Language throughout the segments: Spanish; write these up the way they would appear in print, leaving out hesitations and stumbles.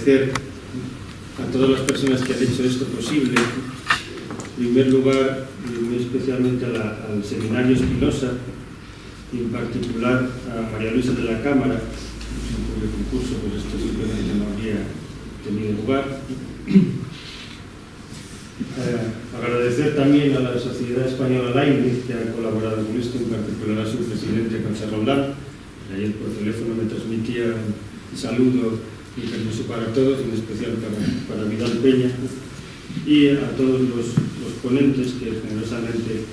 agradecer a todas las personas que han hecho esto posible. En primer lugar, muy especialmente al Seminario Espinosa, y en particular a María Luisa de la Cámara, sin cuyo concurso pues esto simplemente no habría tenido lugar. Agradecer también a la Sociedad Española Leibniz, que ha colaborado con esto, en particular a su presidente, Concha Roldán, que ayer por teléfono me transmitía un saludo y permiso para todos, en especial para Vidal Peña, y a todos los ponentes que generosamente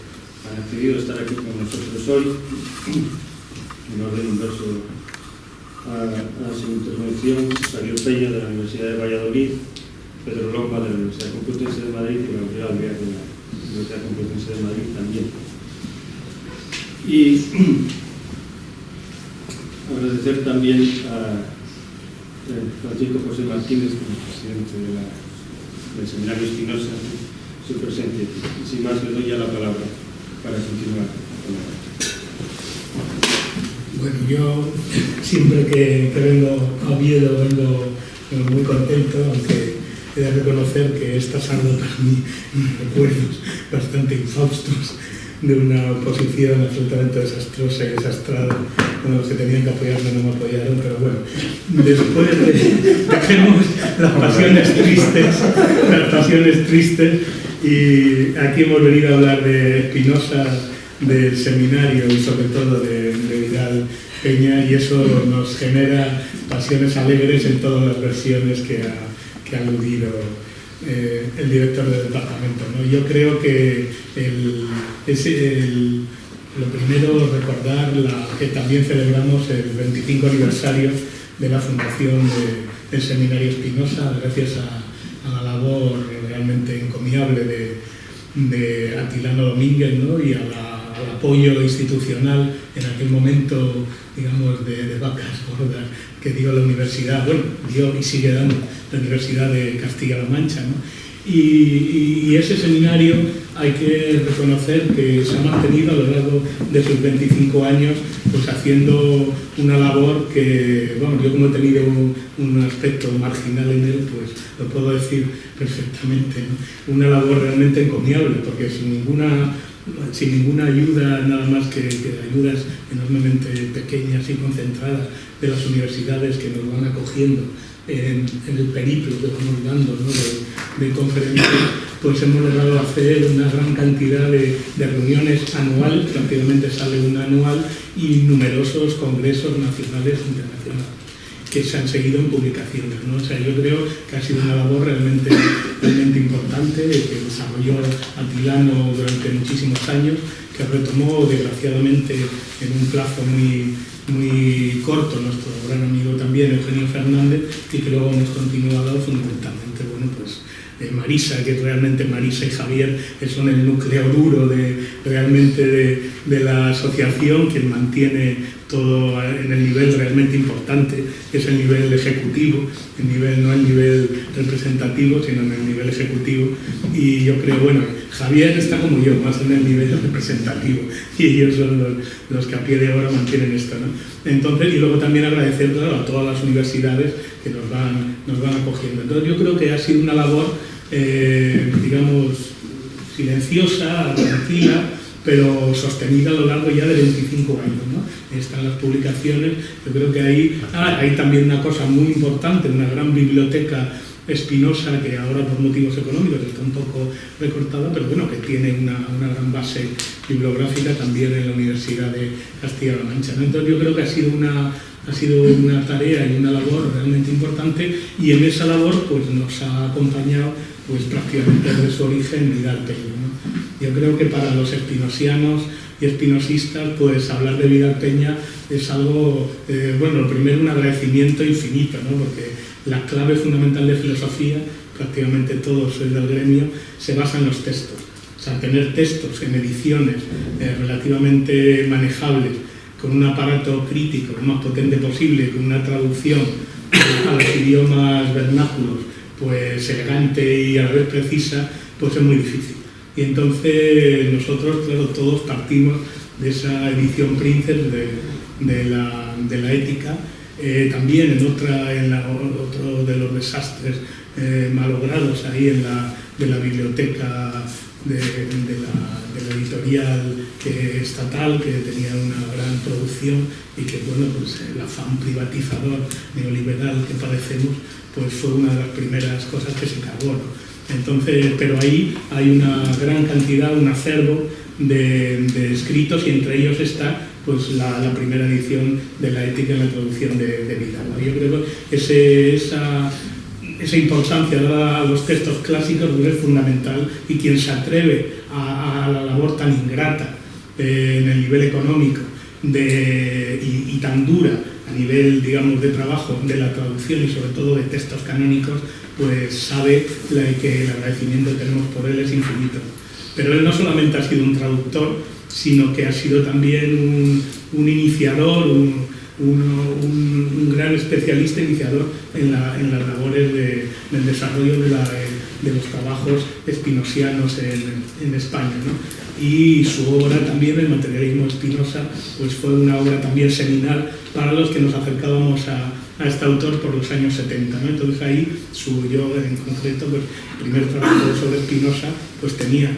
han accedido a estar aquí con nosotros hoy. En orden inverso a su intervención, Xavier Peña de la Universidad de Valladolid, Pedro Lomba de la Universidad Complutense de Madrid y Gabriel Alvear de la Universidad Complutense de Madrid también. Y agradecer también a Francisco José Martínez, como presidente del Seminario Espinosa, su presencia. Y sin más, le doy ya la palabra para continuar con la parte. Bueno, yo siempre que vengo a Oviedo vengo muy contento, aunque he de reconocer que estas anécdotas me recuerdos bastante infaustos de una oposición absolutamente desastrosa y desastrada, con los que tenían que apoyarme no me apoyaron, pero bueno, después dejemos las pasiones tristes, y aquí hemos venido a hablar de Espinosa, del seminario y sobre todo de Vidal Peña, y eso nos genera pasiones alegres en todas las versiones que ha aludido el director del departamento, ¿no? Yo creo que lo primero recordar que también celebramos el 25 aniversario de la fundación del Seminario Espinosa, gracias a la labor realmente encomiable de Atilano Domínguez, ¿no? Y al apoyo institucional en aquel momento, digamos, de vacas gordas que dio la universidad, bueno, dio y sigue dando la Universidad de Castilla-La Mancha, ¿no? Y ese seminario hay que reconocer que se ha mantenido a lo largo de sus 25 años, pues haciendo una labor que, bueno, yo como he tenido un aspecto marginal en él, pues lo puedo decir perfectamente, ¿no? Una labor realmente encomiable, porque sin ninguna ayuda, nada más que ayudas enormemente pequeñas y concentradas de las universidades que nos van acogiendo en el periplo que vamos dando, ¿no? de conferencias, pues hemos logrado hacer una gran cantidad de reuniones anuales, prácticamente sale una anual, y numerosos congresos nacionales e internacionales que se han seguido en publicaciones, ¿no? O sea, yo creo que ha sido una labor realmente importante, que desarrolló Atilano durante muchísimos años, que retomó desgraciadamente en un plazo muy corto nuestro gran amigo también, Eugenio Fernández, y que luego hemos continuado fundamentalmente, bueno, pues Marisa, que realmente Marisa y Javier son el núcleo duro realmente de la asociación, quien mantiene todo en el nivel realmente importante, que es el nivel ejecutivo, no el nivel representativo, sino en el nivel ejecutivo. Y yo creo, bueno, Javier está como yo, más en el nivel representativo, y ellos son los que a pie de obra mantienen esto, ¿no? Entonces, y luego también agradecer, claro, a todas las universidades que nos van acogiendo. Entonces yo creo que ha sido una labor, digamos, silenciosa, tranquila, pero sostenida a lo largo ya de 25 años, ¿no? Están las publicaciones. Yo creo que hay también una cosa muy importante, una gran biblioteca Espinosa, que ahora por motivos económicos está un poco recortada, pero bueno, que tiene una gran base bibliográfica también en la Universidad de Castilla-La Mancha, ¿no? Entonces yo creo que ha sido una tarea y una labor realmente importante, y en esa labor pues nos ha acompañado pues prácticamente desde su origen Vidal Peña, ¿no? Yo creo que para los espinosianos y espinosistas, pues hablar de Vidal Peña es algo, bueno, lo primero, un agradecimiento infinito, ¿no? Porque la clave fundamental de filosofía, prácticamente todos sois del gremio, se basa en los textos. O sea, tener textos en ediciones relativamente manejables, con un aparato crítico lo más potente posible, con una traducción a los idiomas vernáculos, pues elegante y a la vez precisa, pues es muy difícil. Y entonces nosotros, claro, todos partimos de esa edición Princeps de la ética, También en otro de los desastres malogrados ahí de la biblioteca de la editorial estatal, que tenía una gran producción y que, bueno, pues el afán privatizador neoliberal que padecemos, pues fue una de las primeras cosas que se cargó, ¿no? Entonces, pero ahí hay una gran cantidad, un acervo de escritos, y entre ellos está pues la primera edición de la Ética en la traducción de Vidal, ¿no? Yo creo que esa importancia dada a los textos clásicos es fundamental, y quien se atreve a la labor tan ingrata en el nivel económico y tan dura a nivel, digamos, de trabajo de la traducción y sobre todo de textos canónicos, pues sabe que el agradecimiento que tenemos por él es infinito. Pero él no solamente ha sido un traductor, sino que ha sido también un iniciador, un gran especialista iniciador en las labores del desarrollo de los trabajos espinosianos en España, ¿no? Y su obra también, el materialismo de Spinoza, pues fue una obra también seminal para los que nos acercábamos a este autor por los años 70, ¿no? Entonces ahí yo en concreto, pues el primer trabajo sobre Spinoza, pues tenía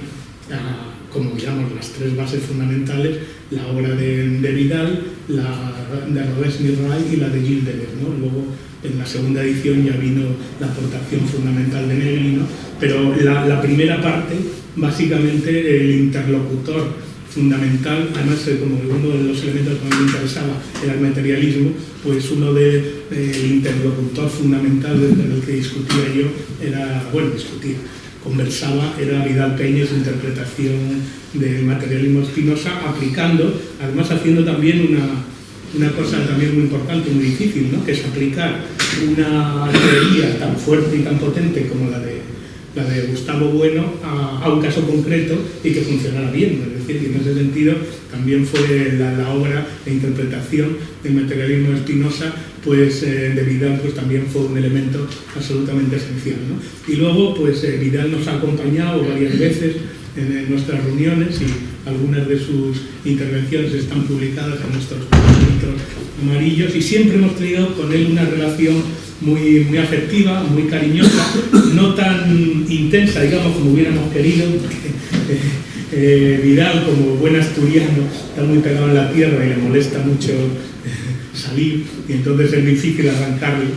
como digamos las tres bases fundamentales: la obra de Vidal, la de Robert Smith-Wright y la de Gilles Deleuze, ¿no? Luego en la segunda edición ya vino la aportación fundamental de Negri, ¿no? Pero la primera parte, básicamente el interlocutor fundamental, además como uno de los elementos que me interesaba era el materialismo, pues el interlocutor fundamental en el que discutía yo conversaba, era Vidal Peña, su interpretación del materialismo Spinoza, además haciendo también una cosa también muy importante, muy difícil, ¿no? Que es aplicar una teoría tan fuerte y tan potente como la de Gustavo Bueno a un caso concreto y que funcionara bien, ¿no? Es decir, que en ese sentido también fue la obra de interpretación del materialismo de Spinoza, pues de Vidal, pues también fue un elemento absolutamente esencial, ¿no? Y luego pues Vidal nos ha acompañado varias veces en nuestras reuniones, y algunas de sus intervenciones están publicadas en nuestros libros amarillos, y siempre hemos tenido con él una relación muy, muy afectiva, muy cariñosa, no tan intensa, digamos, como hubiéramos querido. Vidal, como buen asturiano, está muy pegado en la tierra y le molesta mucho salir, y entonces es difícil arrancarlo,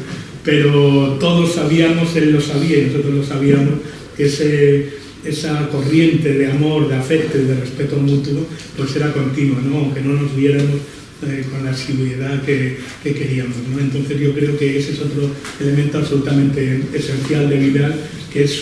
pero todos sabíamos, él lo sabía y nosotros lo sabíamos, que esa corriente de amor, de afecto y de respeto mutuo, pues era continua, ¿no? Aunque no nos viéramos con la asiduidad que queríamos, ¿no? Entonces yo creo que ese es otro elemento absolutamente esencial de Vidal, que es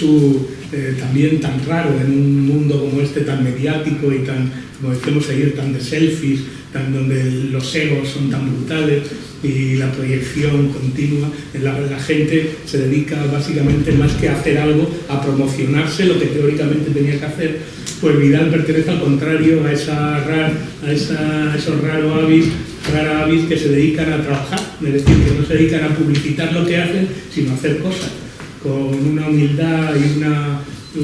también tan raro en un mundo como este, tan mediático y tan, como decimos ayer, tan de selfies, donde los egos son tan brutales y la proyección continua. La gente se dedica básicamente, más que a hacer algo, a promocionarse lo que teóricamente tenía que hacer. Pues Vidal pertenece al contrario a esos rara avis que se dedican a trabajar, es decir, que no se dedican a publicitar lo que hacen, sino a hacer cosas con una humildad y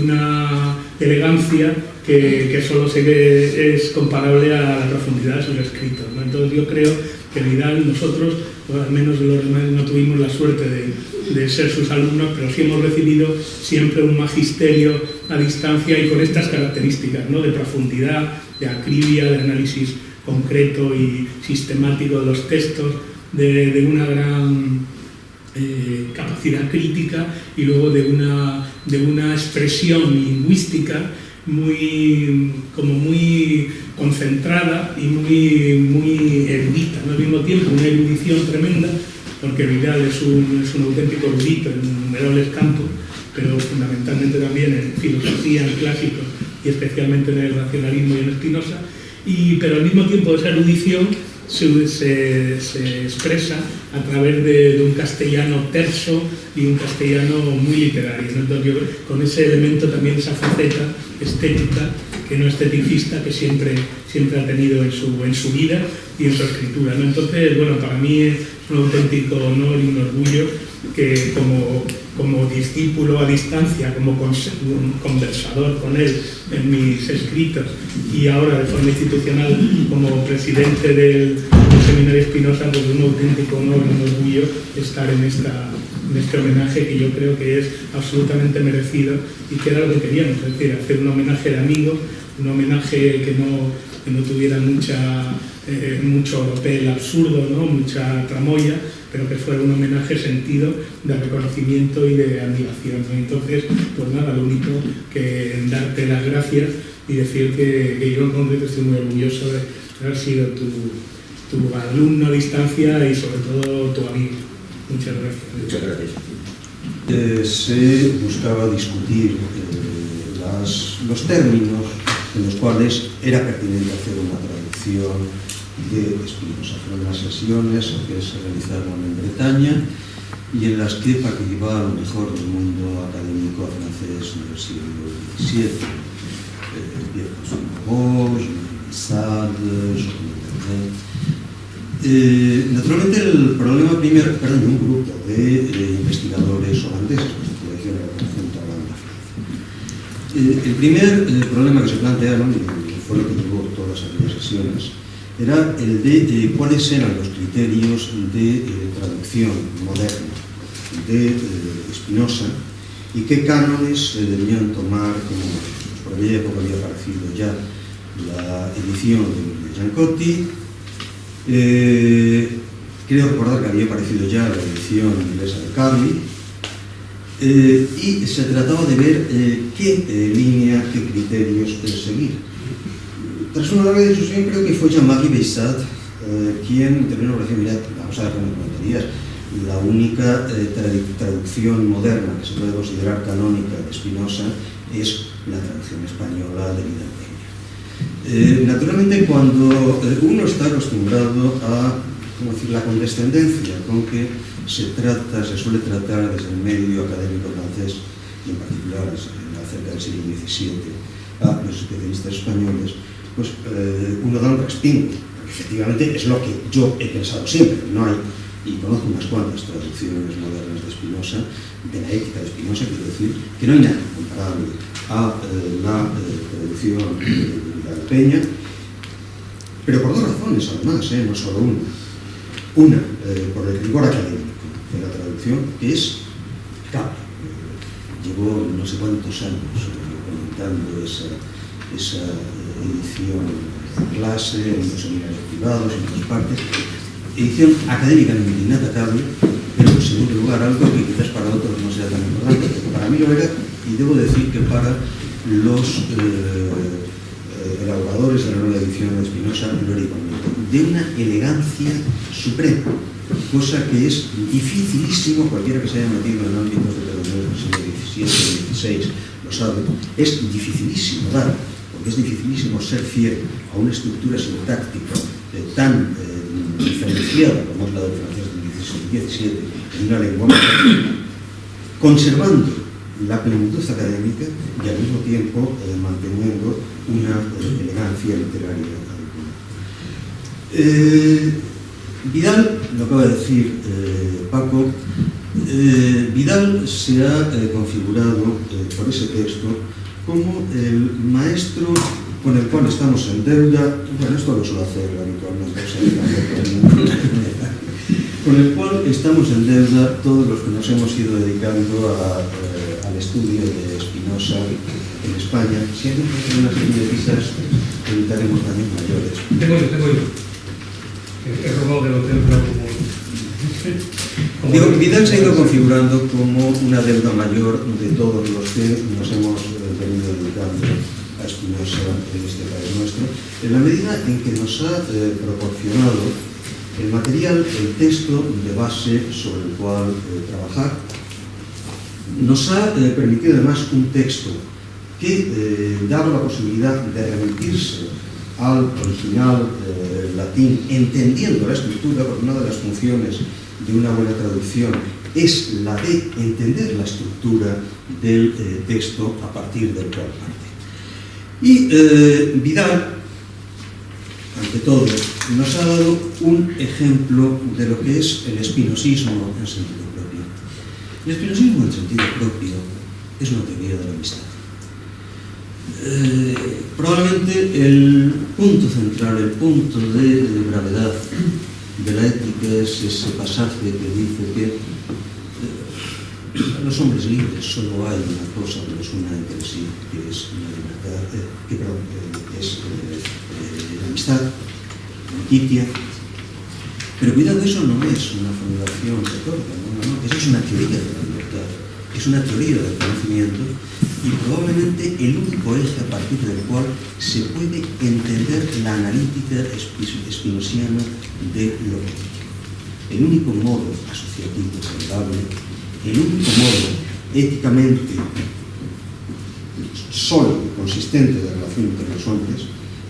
una elegancia que solo es comparable a la profundidad de sus escritos, ¿no? Entonces yo creo que Vidal, nosotros, o al menos los demás, no tuvimos la suerte de ser sus alumnos, pero sí hemos recibido siempre un magisterio a distancia y con estas características, ¿no? De profundidad, de acribia, de análisis concreto y sistemático de los textos, de una gran capacidad crítica, y luego de una expresión lingüística muy concentrada y muy erudita, ¿no? Al mismo tiempo una erudición tremenda, porque Vidal es un auténtico erudito en innumerables campos, pero fundamentalmente también en filosofía, en clásicos y especialmente en el racionalismo y en Spinoza, pero al mismo tiempo esa erudición se expresa a través de un castellano terso y un castellano muy literario, ¿no? Entonces, con ese elemento también, esa faceta estética, que no esteticista, que siempre ha tenido en su vida y en su escritura, ¿no? Entonces, bueno, para mí es un auténtico honor y un orgullo que como discípulo a distancia, como conversador con él en mis escritos, y ahora de forma institucional como presidente del Seminario Espinosa, pues un auténtico honor, un orgullo estar en este homenaje que yo creo que es absolutamente merecido y que era lo que queríamos, es decir, hacer un homenaje de amigo, un homenaje que no tuviera mucho oropel absurdo, ¿no? Mucha tramoya, pero que fuera un homenaje sentido de reconocimiento y de admiración, ¿no? Entonces, pues nada, lo único que darte las gracias y decir que yo en concreto estoy muy orgulloso de haber sido tu alumno a distancia y sobre todo tu amigo. Muchas gracias. Muchas gracias. Se buscaba discutir los términos en los cuales era pertinente hacer una traducción de Espinosa. Fueron las sesiones que se realizaron en Bretaña y en las que participaba lo mejor del mundo académico francés del siglo XVII. Bosch, Sade, naturalmente el problema primero, un grupo de investigadores holandeses, que era el conjunto Holanda-Francia. El primer problema que se plantearon, y fue lo que llevó todas aquellas sesiones, era el de cuáles eran los criterios de traducción moderna de Espinosa y qué cánones se debían tomar como modernos. Por aquella época había aparecido ya la edición de Giancotti. Creo recordar que había aparecido ya la edición inglesa de Carli, y se trataba de ver qué línea, qué criterios seguir. Tras una larga discusión, creo que fue Jean-Marie Bessat quien terminó la oración. Mira, vamos a dejar unas tonterías. La única traducción moderna que se puede considerar canónica de Espinosa es la traducción española de Vidal Peña. Naturalmente, cuando uno está acostumbrado a la condescendencia con que se suele tratar desde el medio académico francés, y en particular acerca del siglo XVII, a los especialistas españoles, pues uno da un respingo, porque efectivamente es lo que yo he pensado siempre. No hay, y conozco unas cuantas traducciones modernas de Espinosa, de la ética de Espinosa, quiero decir que no hay nada comparable a la traducción de Peña, pero por dos razones además, no solo una. Una, por el rigor académico de la traducción, que es capa. Llevó no sé cuántos años comentando esa edición en clase, en los seminarios privados, en otras partes. Edición académicamente inatacable, pero en segundo lugar algo que quizás para otros no sea tan importante, pero para mí lo era, y debo decir que para los elaboradores de la nueva edición de Espinosa lo era igualmente, de una elegancia suprema, cosa que es dificilísimo, cualquiera que se haya metido en ámbitos de traducción del siglo XVII, XVI, lo sabe, es dificilísimo dar, porque es dificilísimo ser fiel a una estructura sintáctica tan diferenciada como es la del francés del XVI en una lengua moderna, conservando la plenitud académica y al mismo tiempo manteniendo una elegancia literaria adecuada. Vidal, lo acaba de decir Paco, Vidal se ha configurado por ese texto como el maestro con el cual estamos en deuda. Bueno, esto lo suelo hacer habitualmente, con el cual estamos en deuda todos los que nos hemos ido dedicando al estudio de Espinosa en España. Si alguien tiene unas libretisas, evitaremos también mayores. Tengo yo. He robado del hotel, pero Digo, Vidal se ha ido configurando como una deuda mayor de todos los que nos hemos venido dedicando a Espinosa en este país nuestro, en la medida en que nos ha proporcionado el material, el texto de base sobre el cual trabajar. Nos ha permitido además un texto que daba la posibilidad de remitirse al original latín, entendiendo la estructura, porque una de las funciones de una buena traducción es la de entender la estructura del texto a partir del cual parte. Y Vidal, ante todo, nos ha dado un ejemplo de lo que es el espinosismo en sentido propio. El espinosismo en sentido propio es una teoría de la amistad. Probablemente el punto central, el punto de gravedad de la ética es ese pasaje que dice que a los hombres libres solo hay una cosa que los une entre sí, que es la libertad, es la amistad, la amictia. Pero cuidado, eso no es una formulación retórica, no, eso es una teoría de la libertad, es una teoría del conocimiento y probablemente el único eje a partir del cual se puede entender la analítica spinosiana de lo que el único modo asociativo saludable, el único modo éticamente sólido y consistente de relación entre los hombres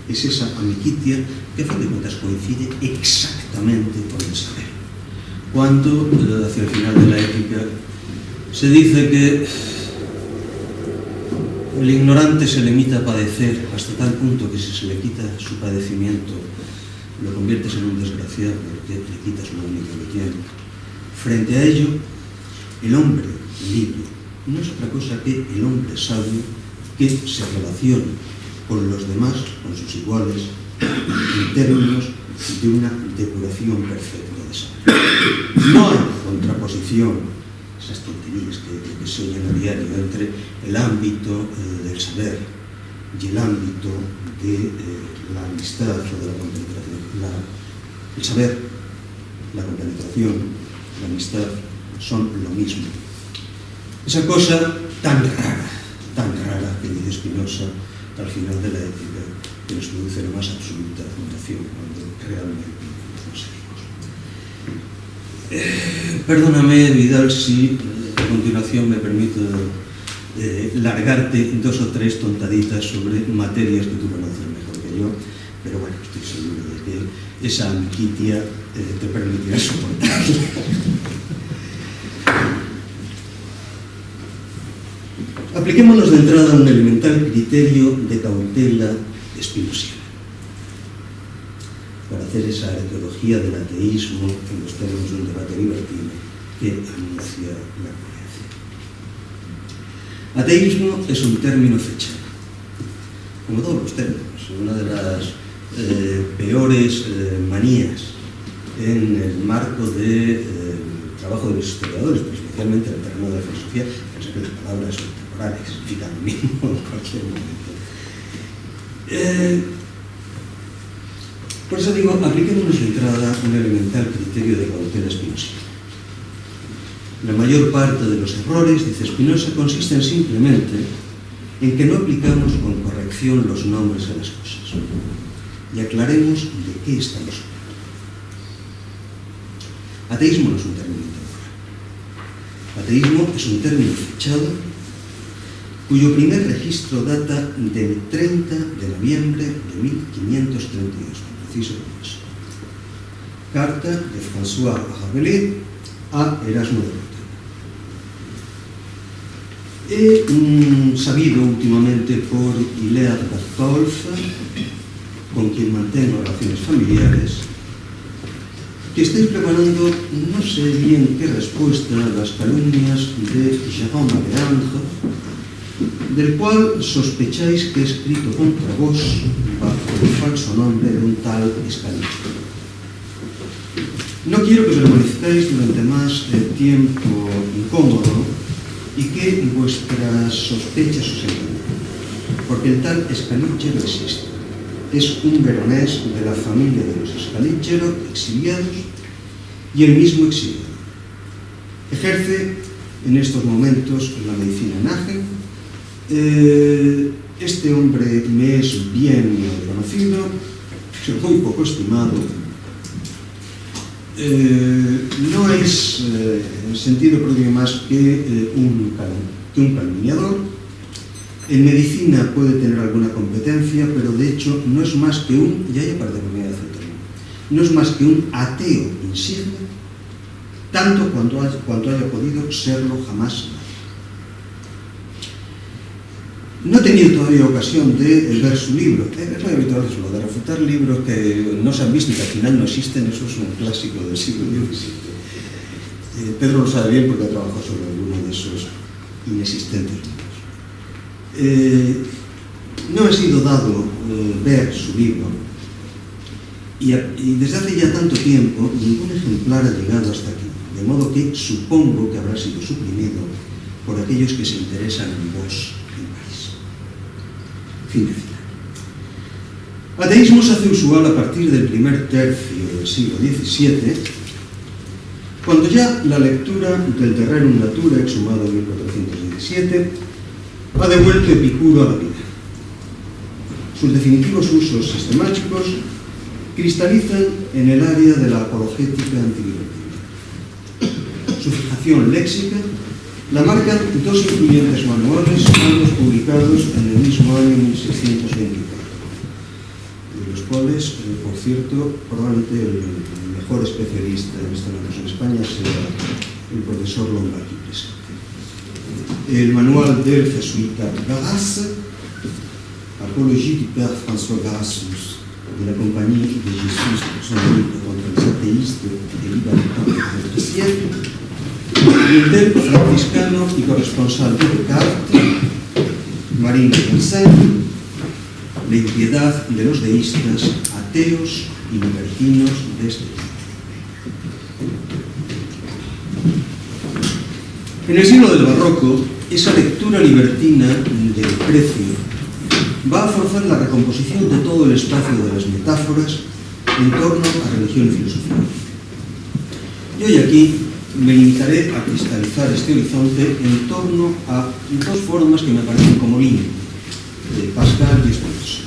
es esa amicitia que a fin de cuentas coincide exactamente con el saber. Cuando hacia el final de la ética se dice que el ignorante se limita a padecer hasta tal punto que si se le quita su padecimiento lo conviertes en un desgraciado porque le quitas lo único que tiene. Frente a ello, el hombre libre no es otra cosa que el hombre sabio que se relaciona con los demás, con sus iguales, en términos de una depuración perfecta de saber. No hay contraposición, esas tonterías que se oyen a diario, entre el ámbito del saber y el ámbito de la amistad o de la compenetración. El saber, la compenetración, la amistad son lo mismo. Esa cosa tan rara que dice Spinoza al final de la ética, que nos produce la más absoluta admiración cuando realmente nos seguimos. Perdóname, Vidal, si a continuación me permito largarte 2 o 3 tontaditas sobre materias que tú conoces mejor que yo, pero bueno, estoy seguro de que esa amicitia te permitirá soportarlo. Apliquémonos de entrada a un elemental criterio de cautela spinosiana para hacer esa arqueología del ateísmo en los términos de un debate libertino que anuncia la coherencia. Ateísmo es un término fechado, como todos los términos, una de las peores manías en el marco del trabajo de los historiadores, pero especialmente en el terreno de la filosofía, pensé que las palabras son temporales, significan lo mismo en cualquier momento. Por eso digo, apliquémonos de entrada un elemental criterio de cautela spinosiana. La mayor parte de los errores, dice Spinoza, consisten simplemente en que no aplicamos con corrección los nombres a las cosas y aclaremos de qué estamos hablando. Ateísmo no es un término temporal. Ateísmo es un término fechado cuyo primer registro data del 30 de noviembre de 1532, preciso como eso. Carta de François Rabelais a Erasmo de Rotterdam. He sabido últimamente por Hilaire Bertolf, con quien mantengo relaciones familiares, que estáis preparando no sé bien qué respuesta a las calumnias de Jérôme Leandre, del cual sospecháis que he escrito contra vos bajo el falso nombre de un tal Escalicho. No quiero que os lo manifestéis durante más tiempo incómodo y que vuestras sospechas os engañen, porque el tal Escalichero existe. Es un veronés de la familia de los Escalichero exiliados y el mismo exiliado. Ejerce en estos momentos la medicina en Aachen. Este hombre me es bien conocido, muy poco estimado. No es en sentido propio más que un calumniador. En medicina puede tener alguna competencia, pero de hecho no es más que un, ya hay parte de de aceptarlo, no es más que un ateo insigne, tanto cuanto haya podido serlo jamás. No he tenido todavía ocasión de ver su libro. Es muy habitual eso, de refutar libros que no se han visto y que al final no existen. Eso es un clásico del siglo XVII. Pedro lo sabe bien porque ha trabajado sobre alguno de esos inexistentes libros. No ha sido dado ver su libro, Y desde hace ya tanto tiempo, ningún ejemplar ha llegado hasta aquí, de modo que supongo que habrá sido suprimido por aquellos que se interesan en vos en París. Fin de cita. Ateísmo se hace usual a partir del primer tercio del siglo XVII, cuando ya la lectura del De Rerum Natura, exhumado en 1417, ha devuelto Epicuro a la vida. Sus definitivos usos sistemáticos cristalizan en el área de la apologética antilibertina. Su fijación léxica la marcan dos influyentes manuales, ambos publicados en el mismo año 1624, de los cuales, por cierto, probablemente el mejor especialista en esta materia en España sea el profesor Lombardi. El manual del jesuita Grasse, Apologie du Père François Grassus, de la Compañía de Jesús pour son livre contre les athéistes et libertins del siècle, y el del franciscano y corresponsal de Descartes, Marine Vincent, La impiedad de los deístas, ateos y libertinos de este tiempo. En el siglo del Barroco, esa lectura libertina del Precio va a forzar la recomposición de todo el espacio de las metáforas en torno a religión y filosofía. Y hoy aquí me limitaré a cristalizar este horizonte en torno a dos formas que me parecen como límite, de Pascal y Spinoza.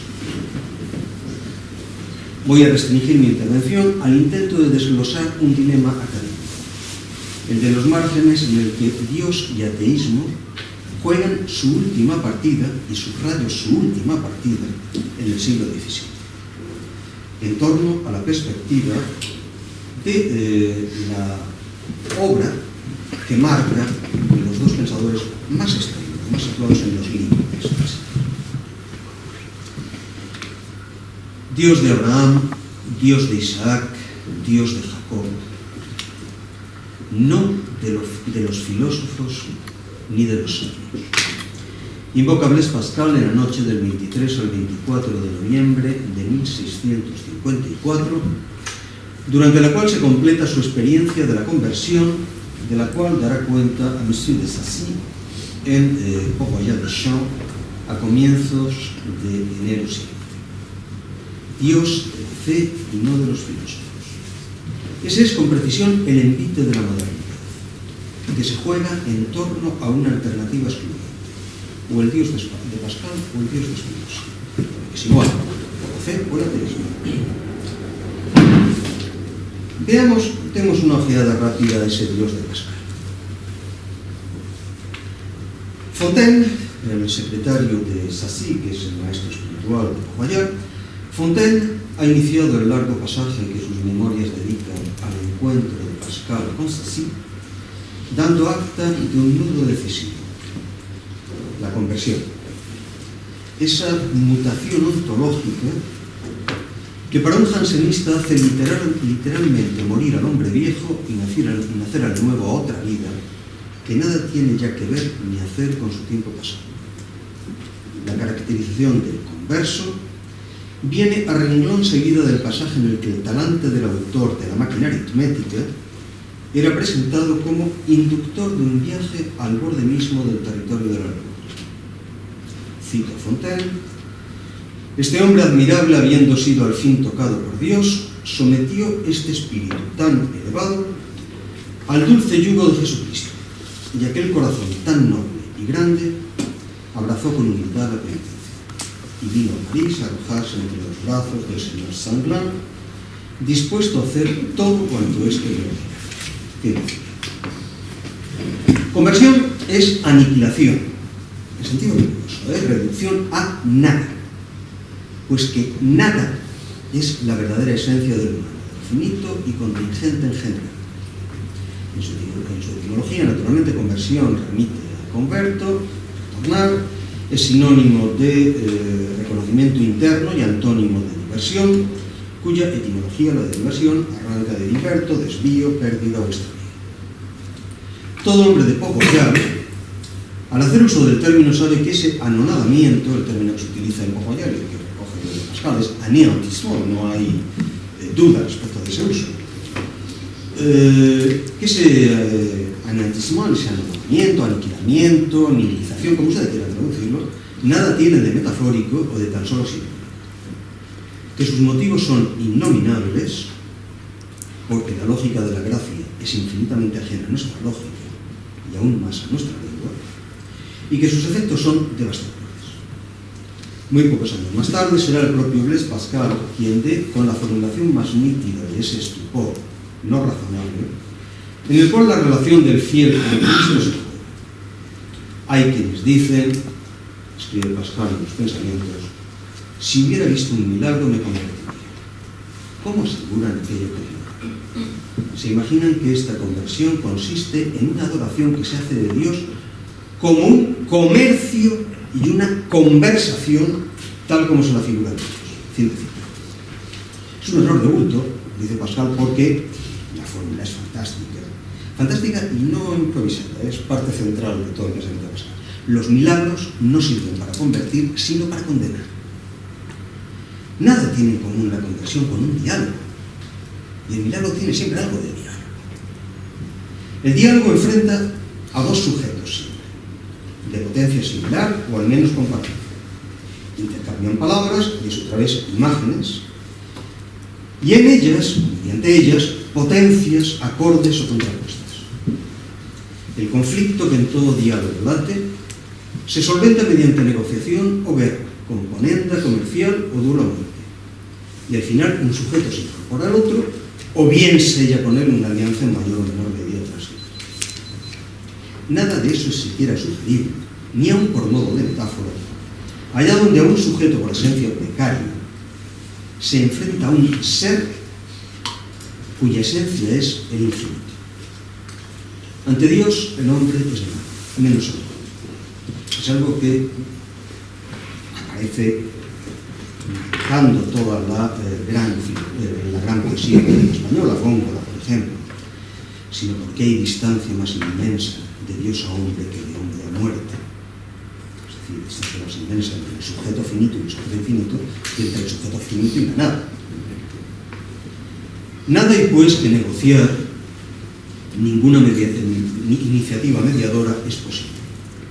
Voy a restringir mi intervención al intento de desglosar un dilema académico, el de los márgenes en el que Dios y ateísmo juegan su última partida, y subrayo su última partida, en el siglo XVII, en torno a la perspectiva de la obra que marca los dos pensadores más extremos, más situados en los límites. Dios de Abraham, Dios de Isaac, Dios de Jacob, no de los filósofos ni de los sabios. Invoca Blaise Pascal en la noche del 23 al 24 de noviembre de 1654, durante la cual se completa su experiencia de la conversión, de la cual dará cuenta a Monsieur de Sacy en Port Royal des Champs a comienzos de enero siguiente. Dios de la fe y no de los filósofos. Ese es con precisión el envite de la modernidad, que se juega en torno a una alternativa excluyente, o el Dios de Pascal o el Dios de Spinoza. Es igual, o la fe o el ateísmo. Veamos, demos una ojeada rápida a ese Dios de Pascal. Fontaine, el secretario de Sacy, que es el maestro espiritual de Port-Royal, Fontaine ha iniciado el largo pasaje que sus memorias dedican al encuentro de Pascal con Sacy, dando acta de un nudo decisivo, la conversión. Esa mutación ontológica que para un jansenista hace literalmente morir al hombre viejo y nacer al nuevo a otra vida que nada tiene ya que ver ni hacer con su tiempo pasado. La caracterización del converso viene a renglón seguida del pasaje en el que el talante del autor de la máquina aritmética era presentado como inductor de un viaje al borde mismo del territorio de la locura. Cito a Fontaine: este hombre admirable, habiendo sido al fin tocado por Dios, sometió este espíritu tan elevado al dulce yugo de Jesucristo, y aquel corazón tan noble y grande abrazó con humildad la penitencia, y vino a París a arrojarse entre los brazos del señor Sanglin, dispuesto a hacer todo cuanto éste le ordena. Conversión es aniquilación, en sentido riguroso, es reducción a nada, pues que nada es la verdadera esencia del humano, finito y contingente en general. En su etimología, naturalmente, conversión remite a converto, retornar, es sinónimo de reconocimiento interno y antónimo de diversión, cuya etimología, la de diversión, arranca de diverto, desvío, pérdida o extravío. Todo hombre de poco ya, al hacer uso del término, sabe que ese anonadamiento, el término que se utiliza en Port-Royal, que recoge de Pascal, es anéantissement, no hay duda respecto de ese uso. Que ese anarquismo, ese anulamiento, aniquilamiento, nihilización, como usted quiera traducirlo, nada tiene de metafórico o de tan solo simbólico. Que sus motivos son innominables, porque la lógica de la gracia es infinitamente ajena a nuestra lógica y aún más a nuestra lengua, y que sus efectos son devastadores. Muy pocos años más tarde será el propio Blaise Pascal quien dé con la formulación más nítida de ese estupor no razonable, en el cual la relación del fiel con el Cristo se juega. Hay quienes dicen, escribe Pascal en los pensamientos, si hubiera visto un milagro me convertiría. ¿Cómo aseguran aquello que vio? Se imaginan que esta conversión consiste en una adoración que se hace de Dios como un comercio y una conversación tal como se la figura Dios. Fin de cita. Es un error de bulto, dice Pascal, porque la fórmula es fantástica. Fantástica y no improvisada, es parte central de todo el pensamiento de Pascal. Los milagros no sirven para convertir, sino para condenar. Nada tiene en común la conversión con un diálogo. Y el milagro tiene siempre algo de diálogo. El diálogo enfrenta a dos sujetos siempre, de potencia similar o al menos compartida. Intercambian palabras y a su través imágenes, y en ellas, mediante ellas, potencias, acordes o contrapuestas. El conflicto que en todo diálogo late se solventa mediante negociación o guerra, componenda comercial o dura muerte. Y al final un sujeto se incorpora al otro, o bien sella con él una alianza en mayor o menor medida tras él. Nada de eso es siquiera sugerible, ni aun por modo de metáfora, allá donde a un sujeto por esencia precario se enfrenta a un ser cuya esencia es el infinito. Ante Dios, el hombre es nada, menos algo. Es algo que aparece marcando toda la gran poesía española, Góngora, por ejemplo, sino porque hay distancia más inmensa de Dios a hombre que de hombre a muerte. Es decir, distancia más inmensa entre el sujeto finito y el sujeto infinito que entre el sujeto finito y la nada. Nada hay pues que negociar, ninguna iniciativa mediadora es posible,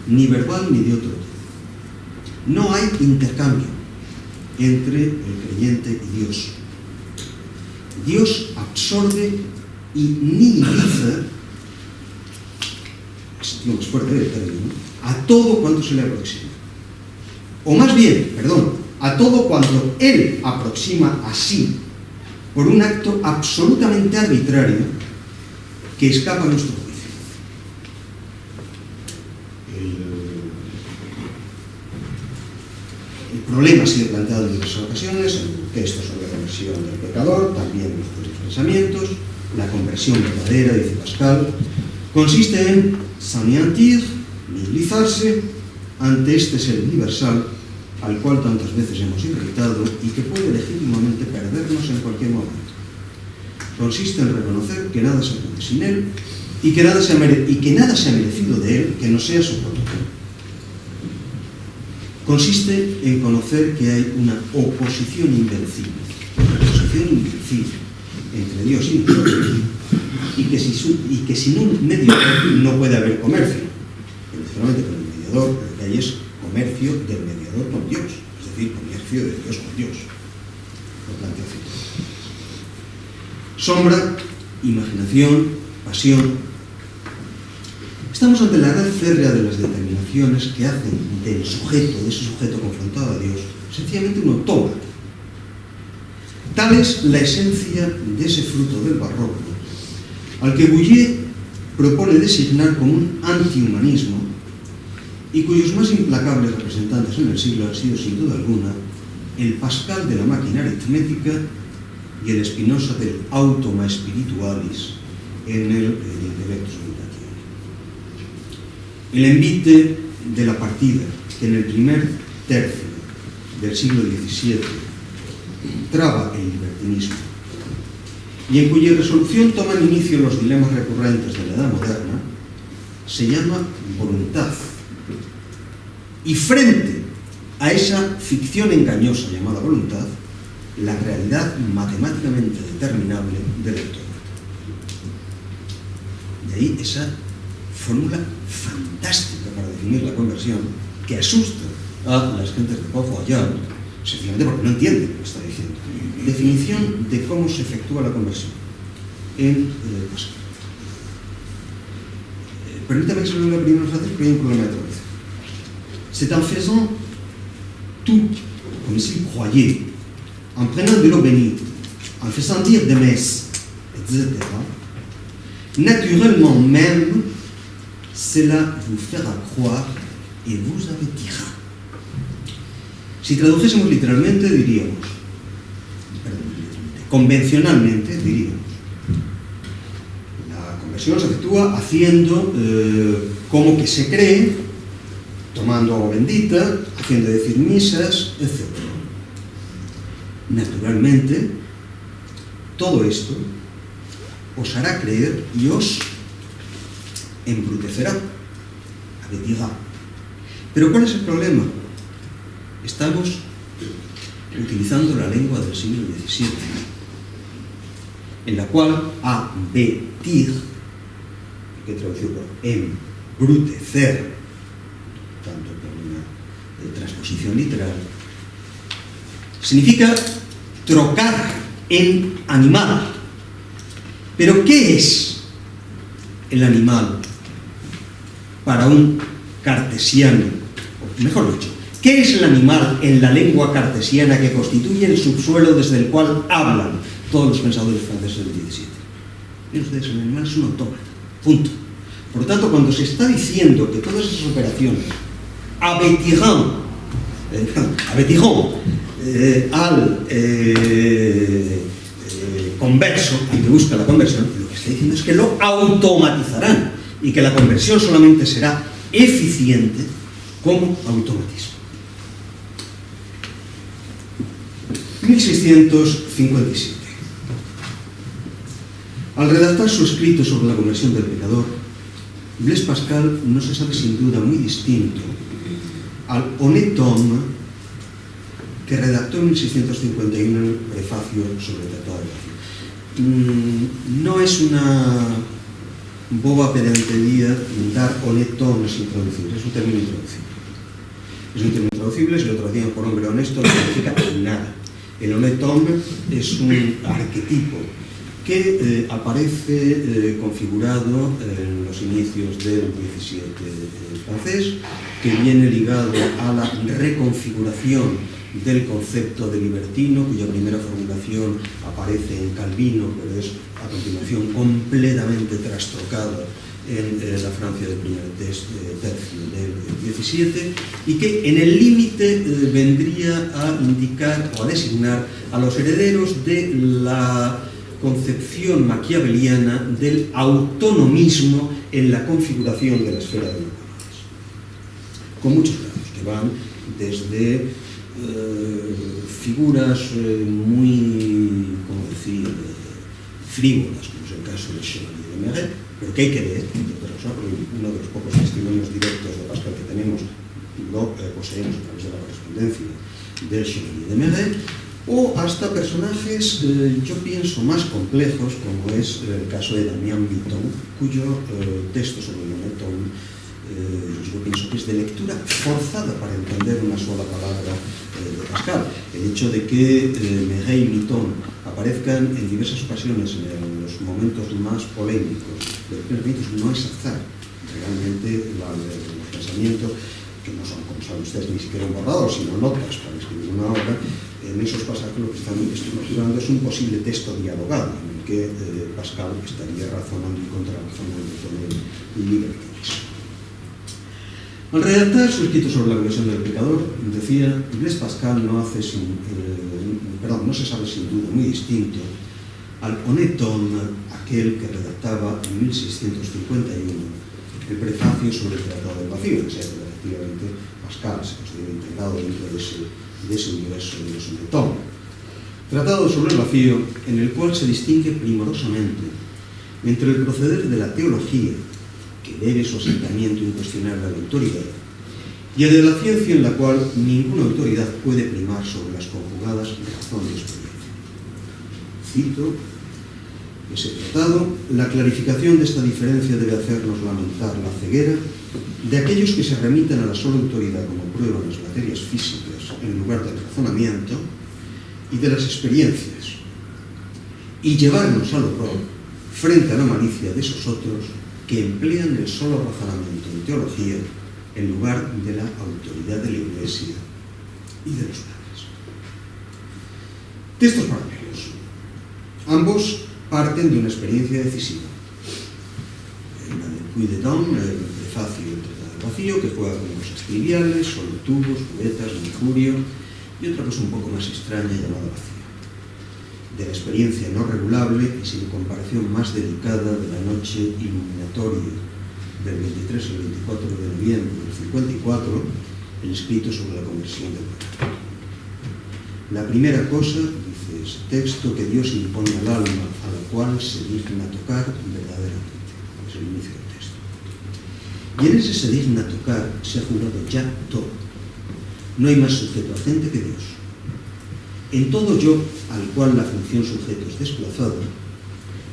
ni verbal ni de otro tipo. No hay intercambio entre el creyente y Dios. Dios absorbe y nihiliza, el sentido más fuerte del término, a todo cuanto se le aproxima. O más bien, a todo cuanto Él aproxima a sí por un acto absolutamente arbitrario que escapa a nuestro juicio. El problema ha sido planteado en diversas ocasiones, en el texto sobre la conversión del pecador, también en nuestros pensamientos. La conversión verdadera, dice Pascal, consiste en s'anéantir, nihilizarse ante este ser universal al cual tantas veces hemos irritado y que puede legítimamente perdernos en cualquier momento. Consiste en reconocer que nada se puede sin Él y que nada se ha merecido de Él que no sea su propio. Consiste en conocer que hay una oposición invencible entre Dios y nosotros, y que sin un mediador no puede haber comercio. Principalmente con el mediador, lo que hay es comercio del mediador con Dios, es decir, comercio de Dios con Dios. Lo planteo así. Sombra, imaginación, pasión. Estamos ante la red férrea de las determinaciones que hacen del sujeto, de ese sujeto confrontado a Dios, sencillamente un autómata. Tal es la esencia de ese fruto del barroco, al que Bouillet propone designar como un antihumanismo y cuyos más implacables representantes en el siglo han sido, sin duda alguna, el Pascal de la máquina aritmética y el Spinoza del automa spiritualis en el Intellectus Subjectivum. El envite de la partida que en el primer tercio del siglo XVII traba el libertinismo y en cuya resolución toman inicio los dilemas recurrentes de la Edad Moderna, se llama voluntad. Y frente a esa ficción engañosa llamada voluntad, la realidad matemáticamente determinable del autómata. De ahí esa fórmula fantástica para definir la conversión, que asusta a las gentes de Pau-Fayol, sencillamente porque no entienden lo que está diciendo. Definición de cómo se efectúa la conversión en Pascal. Permítame que se lo diga primero en francés, pero hay un problema de traducción. C'est en faisant tout, comme s'il croyait, en prenant de l'eau bénite, en faisant dire des messes, etc., naturellement même, cela vous fera croire et vous avertira. Si tradujésemos literalmente, diríamos, convencionalmente, diríamos, la conversión se efectúa haciendo como que se cree, tomando agua bendita, haciendo decir misas, etc. Naturalmente, todo esto os hará creer y os embrutecerá, avertirá. Pero ¿cuál es el problema? Estamos utilizando la lengua del siglo XVII, en la cual avertir, que he traducido por embrutecer, tanto por una transposición literal, significa trocar en animal. ¿Pero qué es el animal para un cartesiano? O mejor dicho, ¿qué es el animal en la lengua cartesiana que constituye el subsuelo desde el cual hablan todos los pensadores franceses del XVII? Miren ustedes, el animal es un autómata, punto. Por lo tanto, cuando se está diciendo que todas esas operaciones avertirán al converso, al que busca la conversión, lo que está diciendo es que lo automatizarán y que la conversión solamente será eficiente como automatismo. 1657. Al redactar su escrito sobre la conversión del pecador, Blaise Pascal no se sabe sin duda muy distinto al honnête homme que redactó en 1651 el prefacio sobre el Tratado de Gracia. No es una boba pedantería dar honnête homme sin traducir, es un término intraducible. Es un término intraducible, si lo traducimos por hombre honesto no significa nada. El honnête homme es un arquetipo que aparece configurado en los inicios del XVII francés, que viene ligado a la reconfiguración del concepto de libertino, cuya primera formulación aparece en Calvino, pero es a continuación completamente trastocada en la Francia del primer tercio del XVII, y que en el límite vendría a indicar o a designar a los herederos de la concepción maquiaveliana del autonomismo en la configuración de la esfera de los valores, con muchos grados, que van desde figuras muy, ¿cómo decir?, frívolas, como es el caso del Chevalier de Maigret, pero que hay que leer, entre otras cosas, porque uno de los pocos testimonios directos de Pascal que tenemos lo poseemos a través de la correspondencia del Chevalier de Maigret, o hasta personajes, yo pienso, más complejos, como es el caso de Damien Bitton, cuyo texto sobre el honnête homme, yo pienso que es de lectura forzada para entender una sola palabra de Pascal. El hecho de que Maigret y Bitton aparezcan en diversas ocasiones en los momentos más polémicos de los pensamientos no es azar. Realmente los pensamientos, que no son, como saben ustedes, ni siquiera un borrador, sino notas para escribir una obra, en esos pasajes lo que están estructurando es un posible texto dialogado en el que Pascal estaría razonando y contrarrazonando con el libertinismo. Al redactar su escrito sobre la conversión del pecador, decía, Blaise Pascal no se sabe sin duda muy distinto al honnête homme, aquel que redactaba en 1651 el prefacio sobre el Tratado del Vacío, que sea que efectivamente Pascal se considera integrado dentro de ese universo de los honnête hommes. Tratado sobre el vacío, en el cual se distingue primorosamente entre el proceder de la teología, que debe su asentamiento incuestionable a la autoridad, y el de la ciencia, en la cual ninguna autoridad puede primar sobre las conjugadas razones y experiencias. Cito ese tratado: la clarificación de esta diferencia debe hacernos lamentar la ceguera de aquellos que se remiten a la sola autoridad como prueba en las materias físicas en lugar del razonamiento y de las experiencias, y llevarnos al horror frente a la malicia de esos otros que emplean el solo razonamiento en teología en lugar de la autoridad de la Iglesia y de los padres. Textos paralelos. Ambos parten de una experiencia decisiva. La de Puy de Dôme, el prefacio del Tratado del Vacío, que juega con cosas triviales, solo tubos, cubetas, mercurio, y otra cosa un poco más extraña llamada vacío. De la experiencia no regulable y sin comparación más delicada de la noche iluminatoria del 23 al 24 de noviembre del 54, el escrito sobre la conversión del pecado. La primera cosa, dice ese texto, que Dios impone al alma a la cual se digna tocar verdaderamente. Es el inicio del texto. Y en ese se digna tocar se ha jurado ya todo. No hay más sujeto agente que Dios. En todo yo, al cual la función sujeto es desplazada,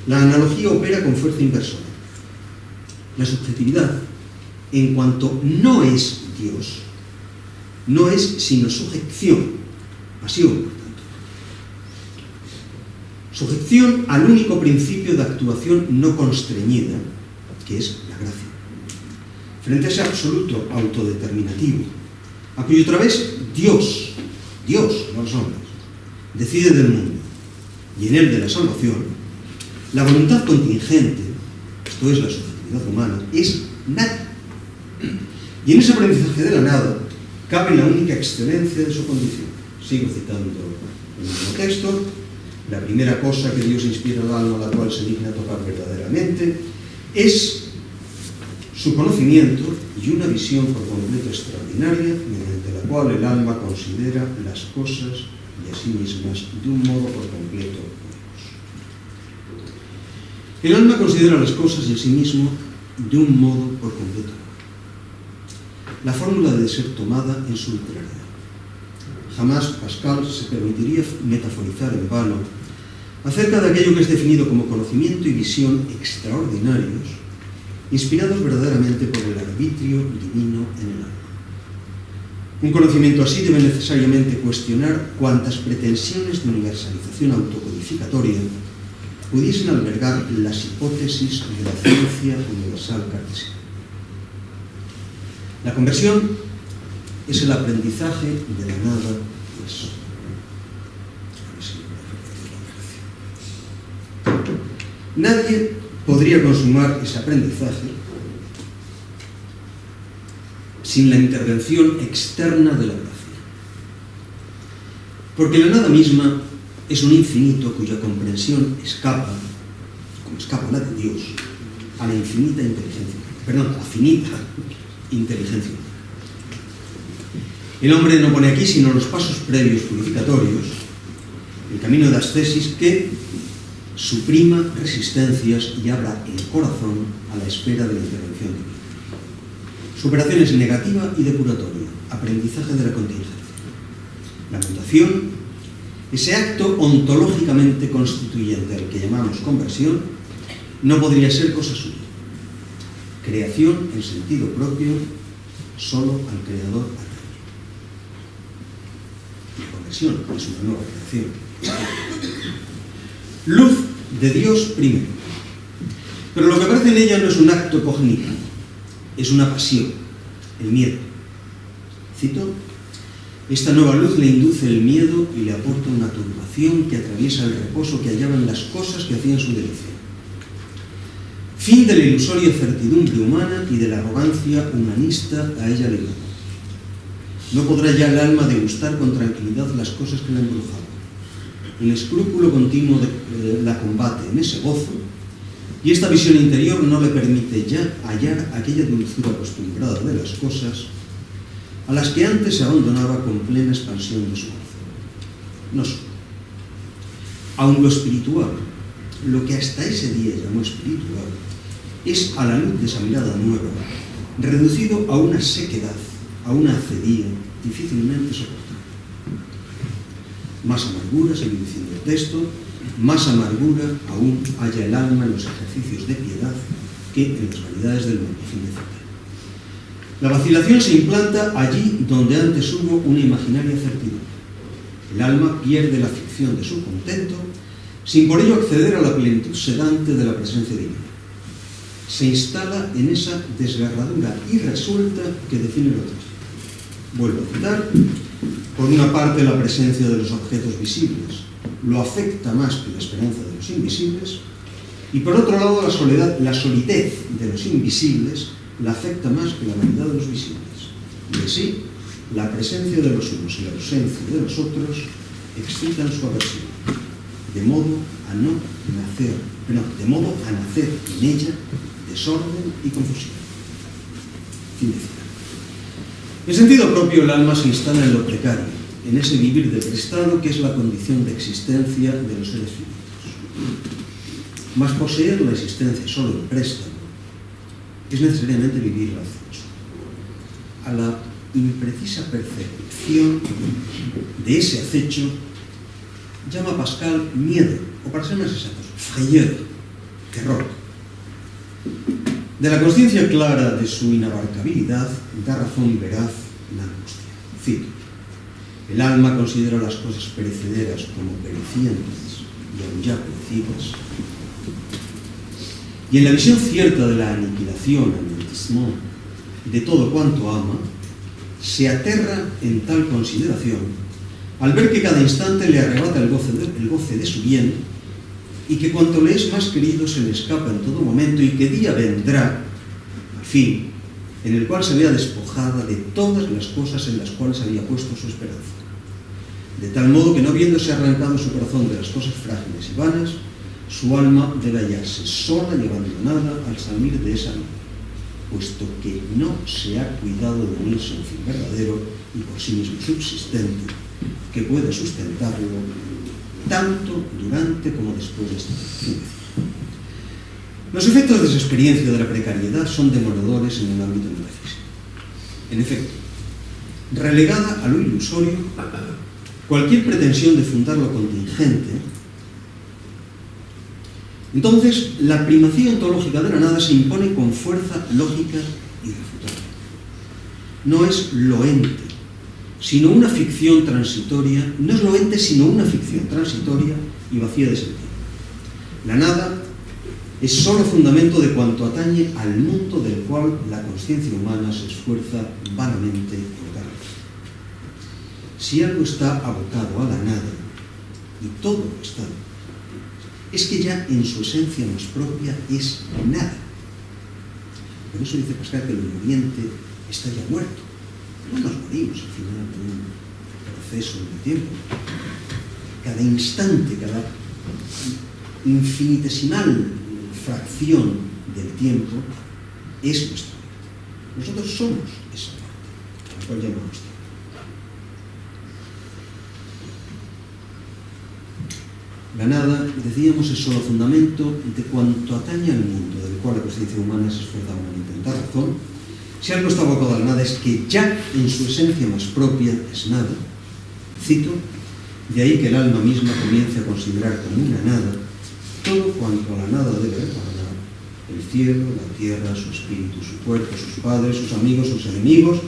la analogía opera con fuerza inversora. La subjetividad, en cuanto no es Dios, no es sino sujeción, pasión, por tanto. Sujeción al único principio de actuación no constreñida, que es la gracia. Frente a ese absoluto autodeterminativo, a cuyo través Dios, no los hombres, decide del mundo y en él de la salvación, la voluntad contingente, esto es la subjetividad humana, es nada. Y en ese aprendizaje de la nada cabe la única excelencia de su condición. Sigo citando el mismo texto. La primera cosa que Dios inspira al alma a la cual se digna tocar verdaderamente es su conocimiento y una visión por completo extraordinaria, mediante la cual el alma considera las cosas y a sí mismas de un modo por completo nuevos. El alma considera las cosas y a sí mismo de un modo por completo nuevo. La fórmula debe ser tomada en su literalidad. Jamás Pascal se permitiría metaforizar en vano acerca de aquello que es definido como conocimiento y visión extraordinarios, inspirados verdaderamente por el arbitrio divino en el alma. Un conocimiento así debe necesariamente cuestionar cuantas pretensiones de universalización autocodificatoria pudiesen albergar las hipótesis de la ciencia universal cartesiana. La conversión es el aprendizaje de la nada, pues. Nadie podría consumar ese aprendizaje sin la intervención externa de la gracia. Porque la nada misma es un infinito cuya comprensión escapa, como escapa la de Dios, a la infinita inteligencia, perdón, a la finita inteligencia. El hombre no pone aquí sino los pasos previos purificatorios, el camino de ascesis que suprima resistencias y abra el corazón a la espera de la intervención divina. Su operación es negativa y depuratoria, aprendizaje de la contingencia. La mutación, ese acto ontológicamente constituyente al que llamamos conversión, no podría ser cosa suya. Creación en sentido propio, solo al Creador atañe. La conversión es una nueva creación. Luz de Dios primero. Pero lo que aparece en ella no es un acto cognitivo, es una pasión, el miedo. Cito: esta nueva luz le induce el miedo y le aporta una turbación que atraviesa el reposo que hallaba en las cosas que hacían su delicia. Fin de la ilusoria certidumbre humana y de la arrogancia humanista a ella ligada. No podrá ya el alma degustar con tranquilidad las cosas que la embrujaban. El escrúpulo continuo la combate en ese gozo, y esta visión interior no le permite ya hallar aquella dulzura acostumbrada de las cosas a las que antes se abandonaba con plena expansión de su corazón. No solo. Aun lo espiritual, lo que hasta ese día llamó espiritual, es a la luz de esa mirada nueva, reducido a una sequedad, a una acedía difícilmente soportable. Más amargura, sigue diciendo el texto, más amargura aún halla el alma en los ejercicios de piedad que en las vanidades del mundo. Fin de cita. La vacilación se implanta allí donde antes hubo una imaginaria certidumbre. El alma pierde la ficción de su contento, sin por ello acceder a la plenitud sedante de la presencia divina. Se instala en esa desgarradura irresuelta que define lo otro. Vuelvo a citar: por una parte, la presencia de los objetos visibles lo afecta más que la esperanza de los invisibles, y por otro lado, la solidez de los invisibles la afecta más que la vanidad de los visibles. Y así, la presencia de los unos y la ausencia de los otros excitan su aversión, de modo a nacer en ella desorden y confusión. Fin de cita. En sentido propio, el alma se instala en lo precario, en ese vivir de prestado que es la condición de existencia de los seres finitos. Mas poseer la existencia solo en préstamo es necesariamente vivir gracioso. A la imprecisa percepción de ese acecho llama Pascal miedo, o para ser más exactos, frayeur, terror. De la conciencia clara de su inabarcabilidad da razón veraz la angustia. Cito: el alma considera las cosas perecederas como perecientes y aún ya perecidas, y en la visión cierta de la aniquilación, anéantissement, de todo cuanto ama, se aterra en tal consideración al ver que cada instante le arrebata el goce de su bien, y que cuanto le es más querido se le escapa en todo momento, y que día vendrá, al fin, en el cual se vea despojada de todas las cosas en las cuales había puesto su esperanza. De tal modo que, no viéndose arrancado su corazón de las cosas frágiles y vanas, su alma debe hallarse sola y abandonada al salir de esa vida, puesto que no se ha cuidado de unirse a un fin verdadero y por sí mismo subsistente, que pueda sustentarlo tanto durante como después de esta vida. Los efectos de esa experiencia de la precariedad son demoledores en el ámbito metafísico. En efecto, relegada a lo ilusorio, cualquier pretensión de fundar lo contingente, entonces la primacía ontológica de la nada se impone con fuerza lógica irrefutable. No es lo ente, sino una ficción transitoria, no es lo ente, sino una ficción transitoria y vacía de sentido. La nada es solo fundamento de cuanto atañe al mundo del cual la conciencia humana se esfuerza vanamente por dar. Si algo está abocado a la nada, y todo lo está, es que ya en su esencia más propia es nada. Por eso dice Pascal que el muriente está ya muerto. No nos morimos al final de un proceso de tiempo. Cada instante, cada infinitesimal fracción del tiempo es nuestra vida. Nosotros somos esa parte, a la cual llamamos tiempo. La nada, decíamos, es solo fundamento de cuanto atañe al mundo del cual la conciencia humana se esfuerza en intentar razón. Si algo está abocado a la nada es que ya en su esencia más propia es nada. Cito: de ahí que el alma misma comience a considerar como una nada todo cuanto a la nada debe recordar: el cielo, la tierra, su espíritu, su cuerpo, sus padres, sus amigos, sus enemigos,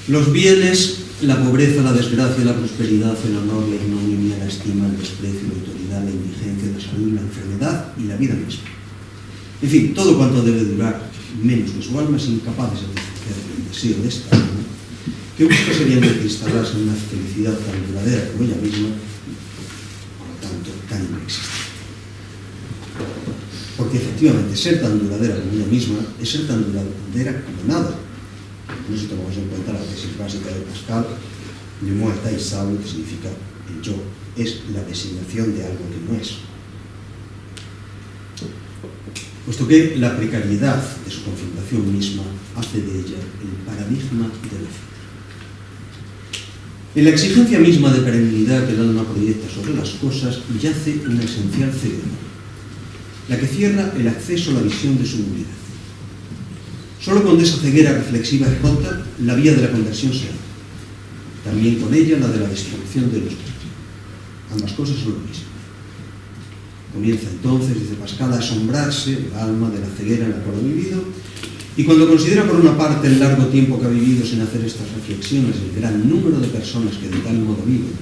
los bienes, la pobreza, la desgracia, la prosperidad, el honor, la ignominia, la estima, el desprecio, la autoridad, la indigencia, la salud, la enfermedad y la vida misma. En fin, todo cuanto debe durar menos que su alma es incapaz de satisfacer el deseo de esta alma, que busca seriamente instalarse en una felicidad tan duradera como ella misma, por lo tanto, tan inexistente. Porque efectivamente ser tan duradera como ella misma es ser tan duradera como nada. No si tomamos en cuenta la tesis básica de Pascal, le moi état stable, que significa el yo es la designación de algo que no es. Puesto que la precariedad de su configuración misma hace de ella el paradigma de la fe. En la exigencia misma de perennidad que el alma proyecta sobre las cosas yace una esencial ceguera, la que cierra el acceso a la visión de su nulidad. Solo cuando esa ceguera reflexiva es rota, la vía de la conversión se abre. También con ella la de la destrucción de los cuerpos. Ambas cosas son lo mismo. Comienza entonces, dice Pascal, a asombrarse el alma de la ceguera en la cual ha vivido, y cuando considera por una parte el largo tiempo que ha vivido sin hacer estas reflexiones, el gran número de personas que de tal modo viven,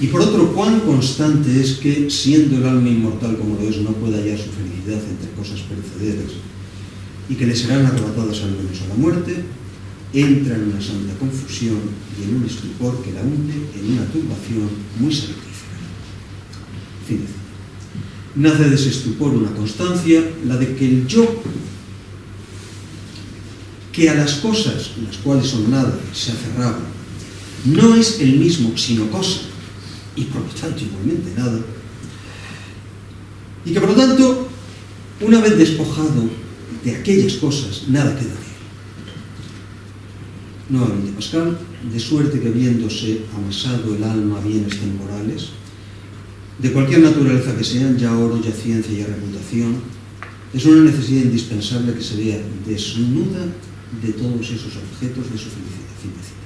y por otro cuán constante es que, siendo el alma inmortal como lo es, no puede hallar su felicidad entre cosas perecederas, y que le serán arrebatadas al menos a la muerte, entra en una santa confusión y en un estupor que la hunde en una turbación muy salutífera. Fin de cita. Nace de ese estupor una constancia, la de que el yo, que a las cosas, las cuales son nada, se aferraba, no es el mismo sino cosa, y por lo tanto igualmente nada, y que por lo tanto, una vez despojado de aquellas cosas, nada queda de él. Nuevamente Pascal, de suerte que habiéndose amasado el alma a bienes temporales, de cualquier naturaleza que sean, ya oro, ya ciencia, ya reputación, es una necesidad indispensable que se vea desnuda de todos esos objetos de su felicidad. Fin de cita.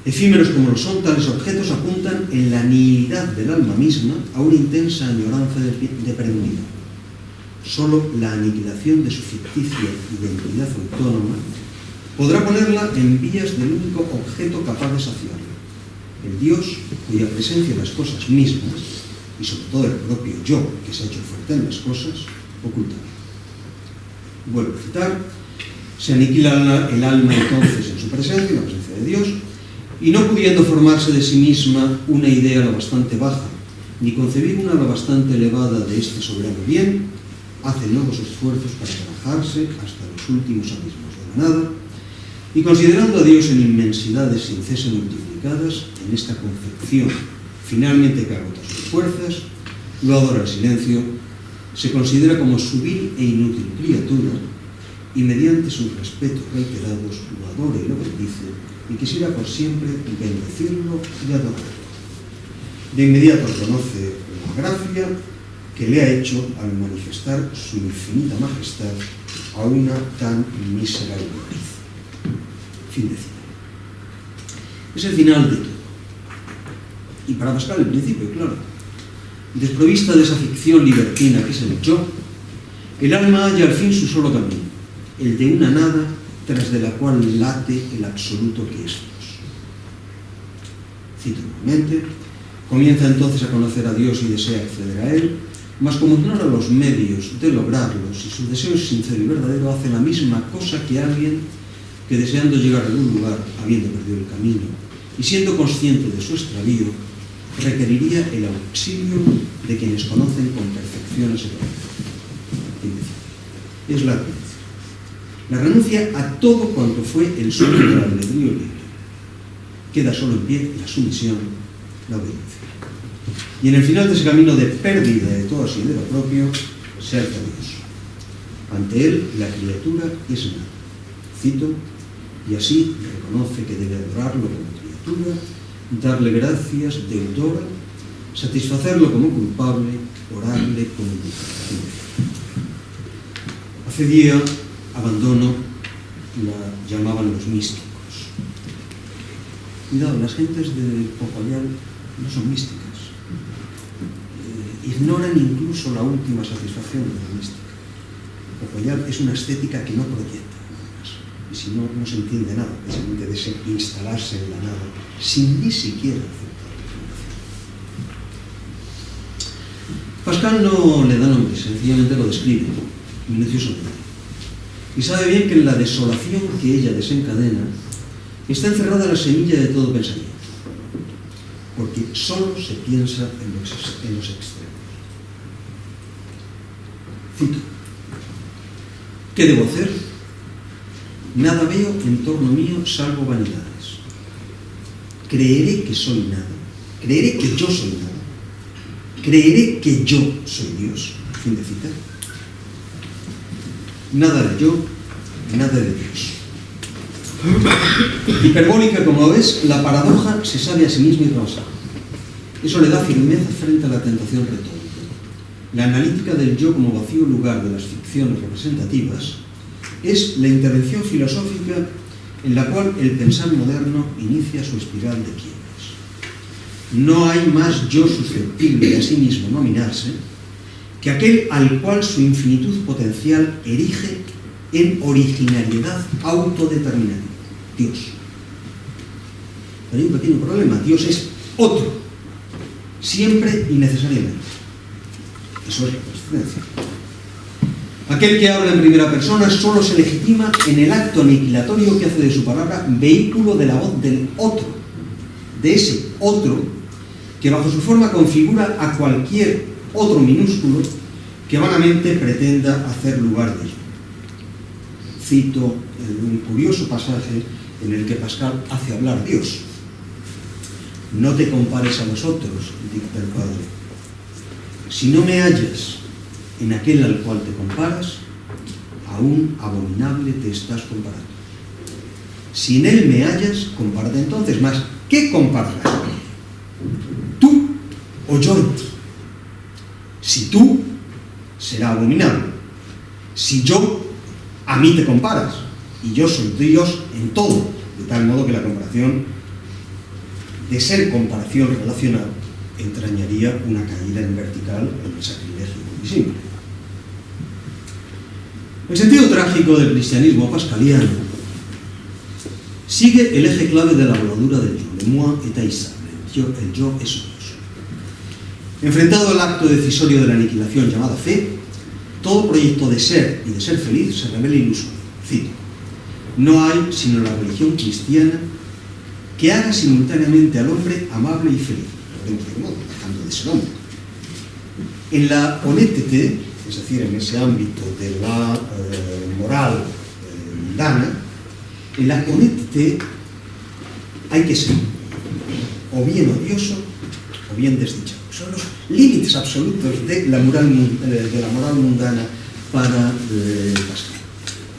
Efímeros como lo son, tales objetos apuntan en la nihilidad del alma misma a una intensa añoranza de perenidad. Solo la aniquilación de su ficticia identidad autónoma podrá ponerla en vías del único objeto capaz de saciarla, el Dios cuya presencia en las cosas mismas, y sobre todo el propio yo que se ha hecho fuerte en las cosas, oculta. Vuelvo a citar, se aniquila el alma entonces en su presencia, en la presencia de Dios, y no pudiendo formarse de sí misma una idea lo bastante baja, ni concebir una lo bastante elevada de este soberano bien, hace nuevos esfuerzos para trabajarse hasta los últimos abismos de la nada, y considerando a Dios en inmensidades sin cese multiplicadas, en esta concepción finalmente que agota sus fuerzas, lo adora en silencio, se considera como su vil e inútil criatura, y mediante sus respetos reiterados lo adora y lo bendice, y quisiera por siempre bendecirlo y adorarlo. De inmediato reconoce la gracia que le ha hecho al manifestar su infinita majestad a una tan miserable raíz. Fin de cita. Es el final de todo. Y para Pascal el principio, claro. Desprovista de esa ficción libertina que es el yo, el alma halla al fin su solo camino, el de una nada tras de la cual late el absoluto que es Dios. Cito nuevamente, comienza entonces a conocer a Dios y desea acceder a Él, mas como ignora los medios de lograrlos y su deseo es sincero y verdadero, hace la misma cosa que alguien que deseando llegar a algún lugar, habiendo perdido el camino, y siendo consciente de su extravío, requeriría el auxilio de quienes conocen con perfección ese camino. Es la renuncia. La renuncia a todo cuanto fue el sueño del albedrío libre. Queda solo en pie la sumisión, la obediencia. Y en el final de ese camino de pérdida de todo asidero propio, se alza Dios. Ante él, la criatura es nada. Cito, y así reconoce que debe adorarlo como criatura, darle gracias deudora, satisfacerlo como culpable, orarle como inocente. Hace día abandono la llamaban los místicos. Cuidado, las gentes de Popayán no son místicas. Ignoran incluso la última satisfacción de la mística. Popayán es una estética que no proyecta. Y si no, no se entiende nada, precisamente de ese instalarse en la nada, sin ni siquiera aceptar la información. Pascal no le da nombre, sencillamente lo describe minuciosamente. Y sabe bien que en la desolación que ella desencadena está encerrada la semilla de todo pensamiento, porque solo se piensa en los extremos. Cito, ¿qué debo hacer? Nada veo en torno mío salvo vanidades. Creeré que soy nada. Creeré que yo soy nada. Creeré que yo soy Dios. Fin de cita. Nada de yo, nada de Dios. Hiperbólica como ves, la paradoja se sabe a sí misma y rebasa. Eso le da firmeza frente a la tentación retórica. La analítica del yo como vacío lugar de las ficciones representativas es la intervención filosófica en la cual el pensar moderno inicia su espiral de quiebras. No hay más yo susceptible de a sí mismo nominarse que aquel al cual su infinitud potencial erige en originariedad autodeterminada, Dios. Pero hay un pequeño problema: Dios es otro, siempre y necesariamente. Eso es la trascendencia. Aquel que habla en primera persona solo se legitima en el acto aniquilatorio que hace de su palabra vehículo de la voz del otro, de ese otro que bajo su forma configura a cualquier otro minúsculo que vanamente pretenda hacer lugar de ello. Cito un curioso pasaje en el que Pascal hace hablar a Dios. No te compares a los otros, dicta el Padre. Si no me hallas en aquel al cual te comparas, aún abominable te estás comparando. Si en él me hallas, compárate entonces. Más, ¿qué compararás? ¿Tú o yo en ti? Si tú, será abominable. Si yo, a mí te comparas, y yo soy Dios en todo, de tal modo que la comparación, de ser comparación relacional, entrañaría una caída en vertical en el sacrilegio invisible. El sentido trágico del cristianismo pascaliano sigue el eje clave de la voladura del yo, le moi et aissable, el yo es Dios. Enfrentado al acto decisorio de la aniquilación llamada fe, todo proyecto de ser y de ser feliz se revela ilusorio. Cito: no hay sino la religión cristiana que haga simultáneamente al hombre amable y feliz, podemos decir, no, dejando de ser hombre. En la honnêteté, es decir, en ese ámbito de la moral mundana, en la honnêteté hay que ser o bien odioso o bien desdichado. Son los límites absolutos de la moral mundana para Pascal.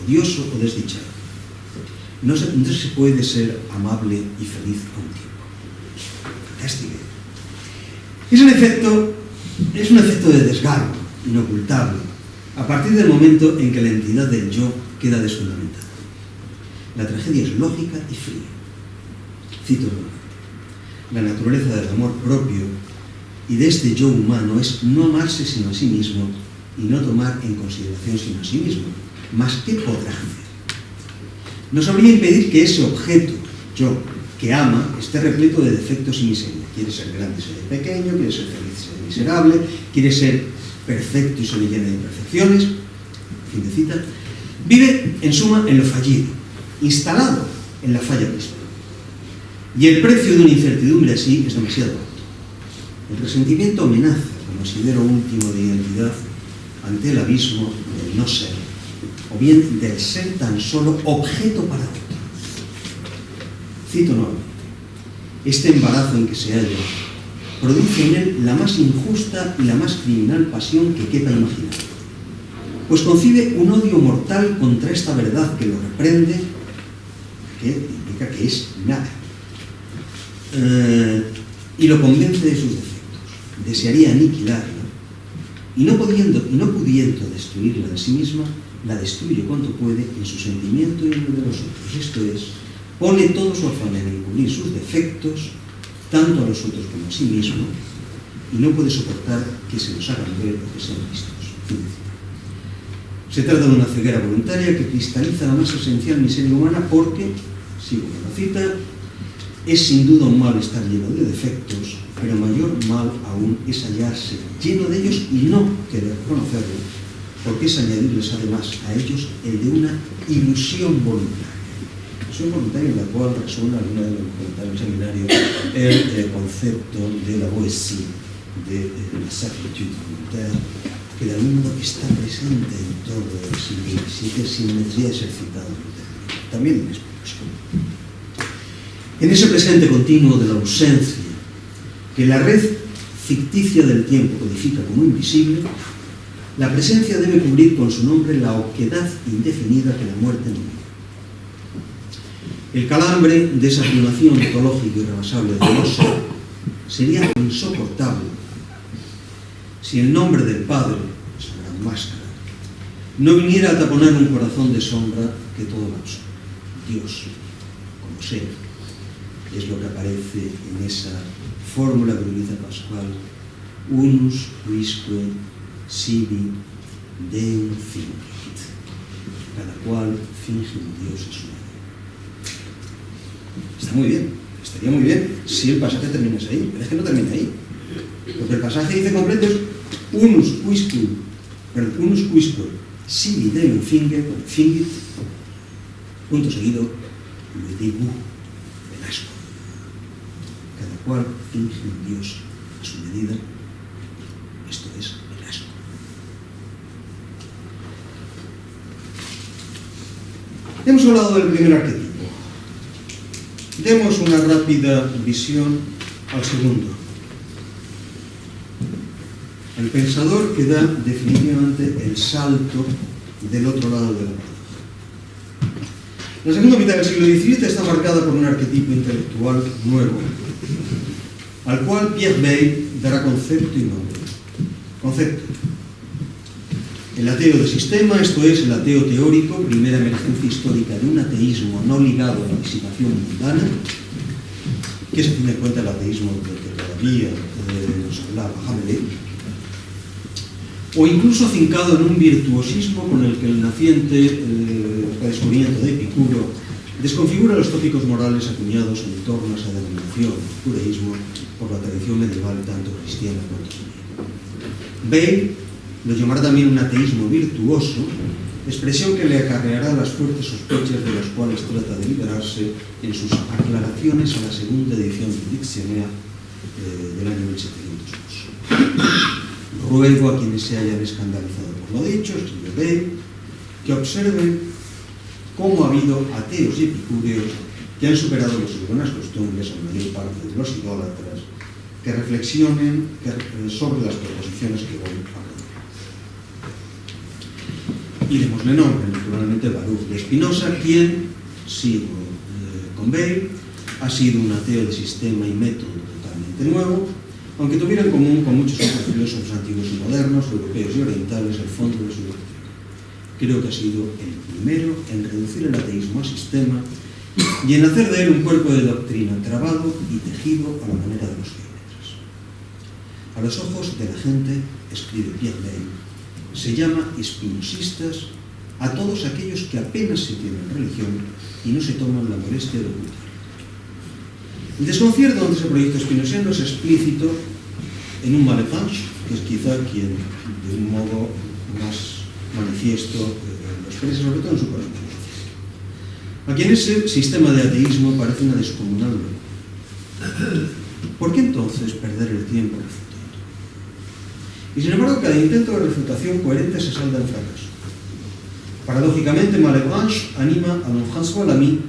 Odioso o desdichado. No se puede ser amable y feliz a un tiempo. Fantástica. Es un efecto de desgarro, inocultable, a partir del momento en que la entidad del yo queda desfundamentada. La tragedia es lógica y fría. Cito nuevamente: la naturaleza del amor propio y de este yo humano es no amarse sino a sí mismo y no tomar en consideración sino a sí mismo. Mas ¿qué podrá hacer? No sabría impedir que ese objeto, yo, que ama, esté repleto de defectos y miseria. Quiere ser grande y se ve pequeño, quiere ser feliz y se ve miserable, quiere ser perfecto y se le llena de imperfecciones. Fin de cita. Vive, en suma, en lo fallido, instalado en la falla misma. Y el precio de una incertidumbre así es demasiado alto. El resentimiento amenaza como asidero último de identidad ante el abismo del no ser, o bien del ser tan solo objeto para otro. Cito nuevamente: este embarazo en que se halla produce en él la más injusta y la más criminal pasión que quepa imaginar, pues concibe un odio mortal contra esta verdad que lo reprende, que indica que es nada, y lo convence de sus defectos. Desearía aniquilarla, y no pudiendo destruirla de sí misma, la destruye cuanto puede en su sentimiento y en el de los otros. Esto es, pone todo su afán en encubrir sus defectos, tanto a los otros como a sí mismo, y no puede soportar que se los hagan ver o que sean vistos. Se trata de una ceguera voluntaria que cristaliza la más esencial miseria humana porque, sigo con la cita, es sin duda un mal estar lleno de defectos, pero mayor mal aún es hallarse lleno de ellos y no querer reconocerlo, porque es añadirles además a ellos el de una ilusión voluntaria. Ilusión voluntaria en la cual resuena en una de los comentarios del seminario el concepto de la poesía, de la certitude volontaire, que de algún modo está presente en todo el siglo XVII sin necesidad de ser citado también en explicación. En ese presente continuo de la ausencia, que la red ficticia del tiempo codifica como invisible, la presencia debe cubrir con su nombre la oquedad indefinida que la muerte niega. El calambre de esa afirmación ontológica irrebasable de no ser sería insoportable si el nombre del Padre, esa gran máscara, no viniera a taponar un corazón de sombra que todo lo absorbe. Dios, como ser, es lo que aparece en esa fórmula que utiliza Pascual: unus quisque sibi deum fingit. Cada cual finge un Dios a su modo. Está muy bien, estaría muy bien si el pasaje terminase ahí, pero es que no termina ahí. Porque el pasaje dice completo es unus quisque sibi deum fingit, punto seguido, ludigu, el asco. Cada cual finge un Dios a su medida, esto es el asco. Hemos hablado del primer arquetipo. Demos una rápida visión al segundo. El pensador que da definitivamente el salto del otro lado de la paradoja. La segunda mitad del siglo XVII está marcada por un arquetipo intelectual nuevo, al cual Pierre Bayle dará concepto y nombre. Concepto. El ateo de sistema, esto es, el ateo teórico, primera emergencia histórica de un ateísmo no ligado a la disipación mundana, que es a fin de cuentas el ateísmo del que todavía nos hablaba Rabelais, o incluso afincado en un virtuosismo con el que el naciente descubrimiento de Epicuro desconfigura los tópicos morales acuñados en torno a esa denominación, judaísmo, por la tradición medieval tanto cristiana como judía. Bayle lo llamará también un ateísmo virtuoso, expresión que le acarreará las fuertes sospechas de las cuales trata de liberarse en sus aclaraciones a la segunda edición del Dictionnaire del año 1702. Ruego a quienes se hayan escandalizado por lo dicho, escribe Bayle, que observen cómo ha habido ateos y epicúreos que han superado las buenas costumbres a la mayor parte de los idólatras, que reflexionen sobre las proposiciones que voy a hablar. Y démosle nombre, naturalmente, Baruch de Spinoza, quien, sigo con Bayle, ha sido un ateo de sistema y método totalmente nuevo, aunque tuviera en común con muchos otros filósofos antiguos y modernos, europeos y orientales, el fondo de su doctrina. Creo que ha sido el primero en reducir el ateísmo a sistema y en hacer de él un cuerpo de doctrina trabado y tejido a la manera de los geómetras. A los ojos de la gente, escribe Pierre Bayle, se llama espinosistas a todos aquellos que apenas se tienen religión y no se toman la molestia de ocultarlo. El desconcierto ante ese proyecto espinosiano es explícito en un Malebranche, que es quizá quien de un modo más manifiesto lo expresa, sobre todo en su correspondencia, a quien ese sistema de ateísmo parece una descomunal locura. ¿Por qué entonces perder el tiempo refutando? Y sin embargo, cada intento de refutación coherente se salda en fracaso. Paradójicamente, Malebranche anima a don François Lamy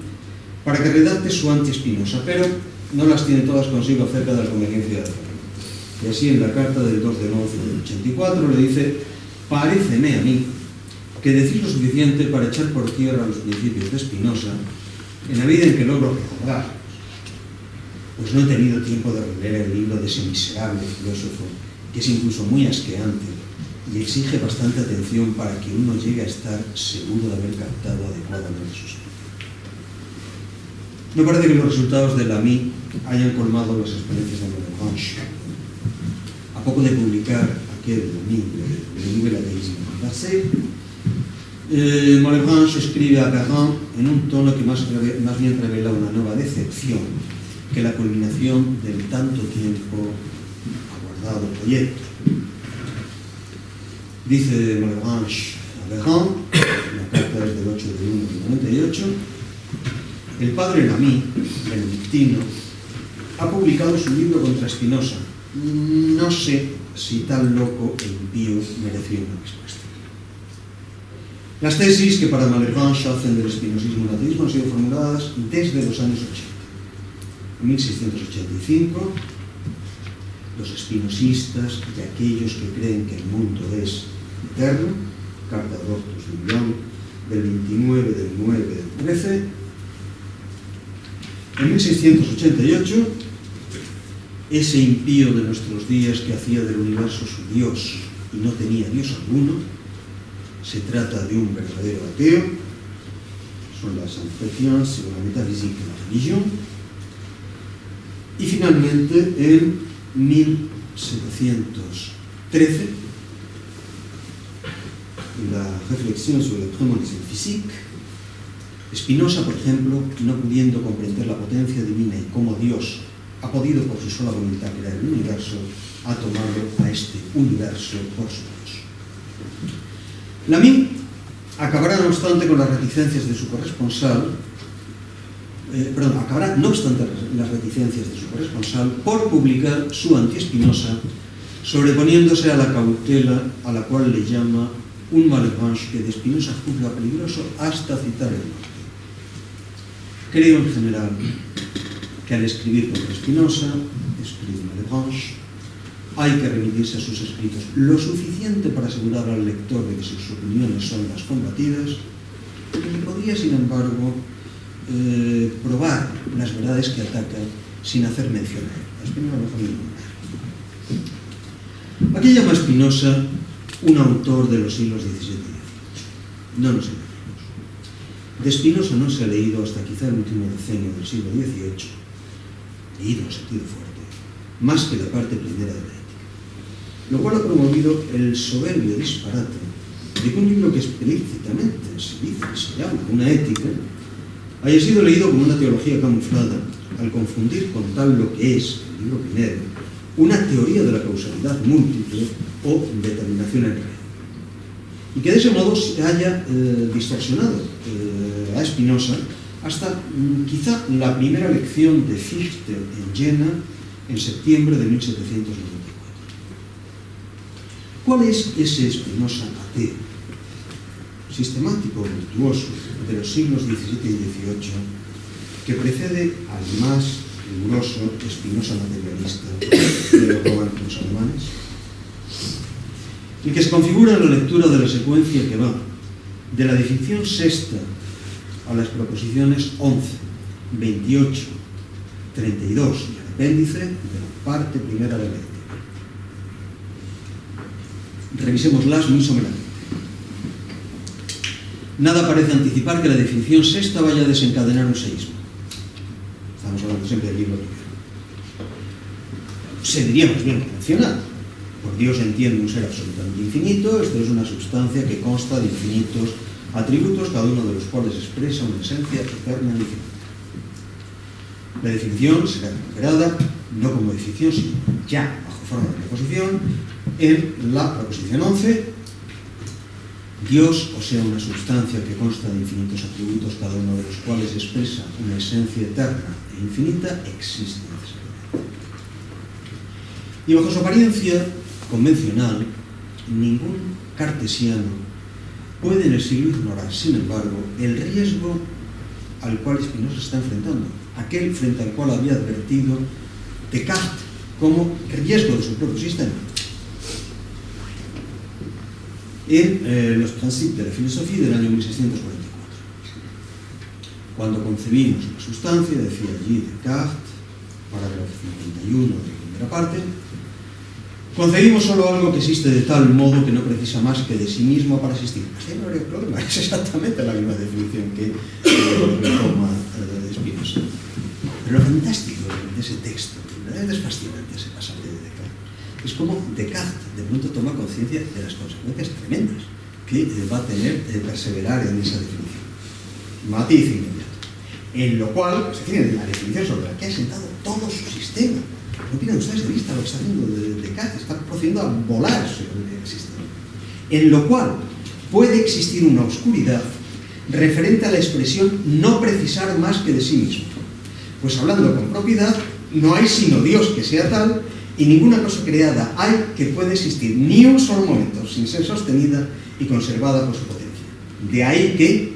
para que redacte su anti-Spinoza, pero no las tiene todas consigo acerca de la conveniencia de hacerlo. Y así, en la carta del 2 de 11 del 84, le dice: paréceme a mí que decís lo suficiente para echar por tierra los principios de Spinoza en la medida en que logro recordarlos, pues no he tenido tiempo de releer el libro de ese miserable filósofo, que es incluso muy asqueante y exige bastante atención para que uno llegue a estar seguro de haber captado adecuadamente sus ideas. Me parece que los resultados de Lamy hayan colmado las experiencias de Malebranche. A poco de publicar aquel Lamy, el Nouvel Atheisme Conversé, Malebranche escribe a Perrin en un tono que más bien revela una nueva decepción que la culminación del tanto tiempo aguardado proyecto. Dice Malebranche a Perrin, la carta es del 8 de 1 del 98, el padre Lamy, benedictino, ha publicado su libro contra Spinoza. No sé si tal loco e impío mereció una respuesta. Las tesis que para Malebranche hacen del espinosismo y el ateísmo han sido formuladas desde los años 80. En 1685, los espinosistas y aquellos que creen que el mundo es eterno, carta de Ortus Villon del 29 del 9 del 13. En 1688, ese impío de nuestros días que hacía del universo su Dios y no tenía Dios alguno, se trata de un verdadero ateo, son las Anthropéens y la metaphysique de la religión. Y finalmente, en 1713, la réflexion sur la prémonition physique, Spinoza, por ejemplo, no pudiendo comprender la potencia divina y cómo Dios ha podido por su sola voluntad crear el universo, ha tomado a este universo por su Dios. Lamy acabará, no obstante, con las reticencias de su corresponsal, por publicar su anti-Spinoza, sobreponiéndose a la cautela a la cual le llama un Malebranche que de Spinoza juzga peligroso hasta citar el norte. Creo en general que al escribir contra Spinoza, escribe Malebranche, hay que remitirse a sus escritos lo suficiente para asegurar al lector de que sus opiniones son las combatidas, porque le podría, sin embargo, probar las verdades que ataca sin hacer mención a Spinoza mejor ninguna. Aquí llama a Spinoza un autor de los siglos XVII y XVIII. No nos engañemos. De Spinoza no se ha leído hasta quizá el último decenio del siglo XVIII, leído en sentido fuerte, más que la parte primera de la ética, lo cual ha promovido el soberbio disparate de que un libro que explícitamente se dice que se llama una ética haya sido leído como una teología camuflada al confundir con tal lo que es, el libro primero, una teoría de la causalidad múltiple o determinación en red. Y que de ese modo se haya distorsionado a Spinoza hasta quizá la primera lección de Fichte en Jena en septiembre de 1794. ¿Cuál es ese Spinoza ateo, sistemático, virtuoso, de los siglos XVII y XVIII, que precede al más riguroso Spinoza materialista de los románticos alemanes? El que se configura en la lectura de la secuencia que va de la definición sexta a las proposiciones 11, 28, 32 y el apéndice de la parte primera de la ética. Revisémoslas muy someramente. Nada parece anticipar que la definición sexta vaya a desencadenar un seísmo. Estamos hablando siempre del libro primero. Se diría más bien mencionado. Por Dios entiende un ser absolutamente infinito. Esto es una sustancia que consta de infinitos atributos, cada uno de los cuales expresa una esencia eterna e infinita. La definición será recuperada no como definición, sino ya bajo forma de proposición en la proposición 11. Dios, o sea, una sustancia que consta de infinitos atributos, cada uno de los cuales expresa una esencia eterna e infinita, existe necesariamente. Y bajo su apariencia convencional, ningún cartesiano puede en el siglo ignorar, sin embargo, el riesgo al cual Spinoza se está enfrentando, aquel frente al cual había advertido Descartes como riesgo de su propio sistema. En los Principes de la Filosofía del año 1644. Cuando concebimos una sustancia, decía allí Descartes, parágrafo 51 de la primera parte, concebimos solo algo que existe de tal modo que no precisa más que de sí mismo para existir. Así no habría problema, es exactamente la misma definición que toma Spinoza. Pero lo fantástico de ese texto, es fascinante ese pasaje de Descartes, es como Descartes de pronto toma conciencia de las consecuencias tremendas que va a tener perseverar en esa definición. Matiz inmediato. En lo cual, es decir, en la definición sobre la que ha sentado todo su sistema. No pierdan ustedes de vista lo que está haciendo Descartes, está procediendo a volar sobre el sistema. En lo cual puede existir una oscuridad referente a la expresión no precisar más que de sí mismo. Pues hablando con propiedad, no hay sino Dios que sea tal, y ninguna cosa creada hay que puede existir ni un solo momento sin ser sostenida y conservada por su potencia. De ahí que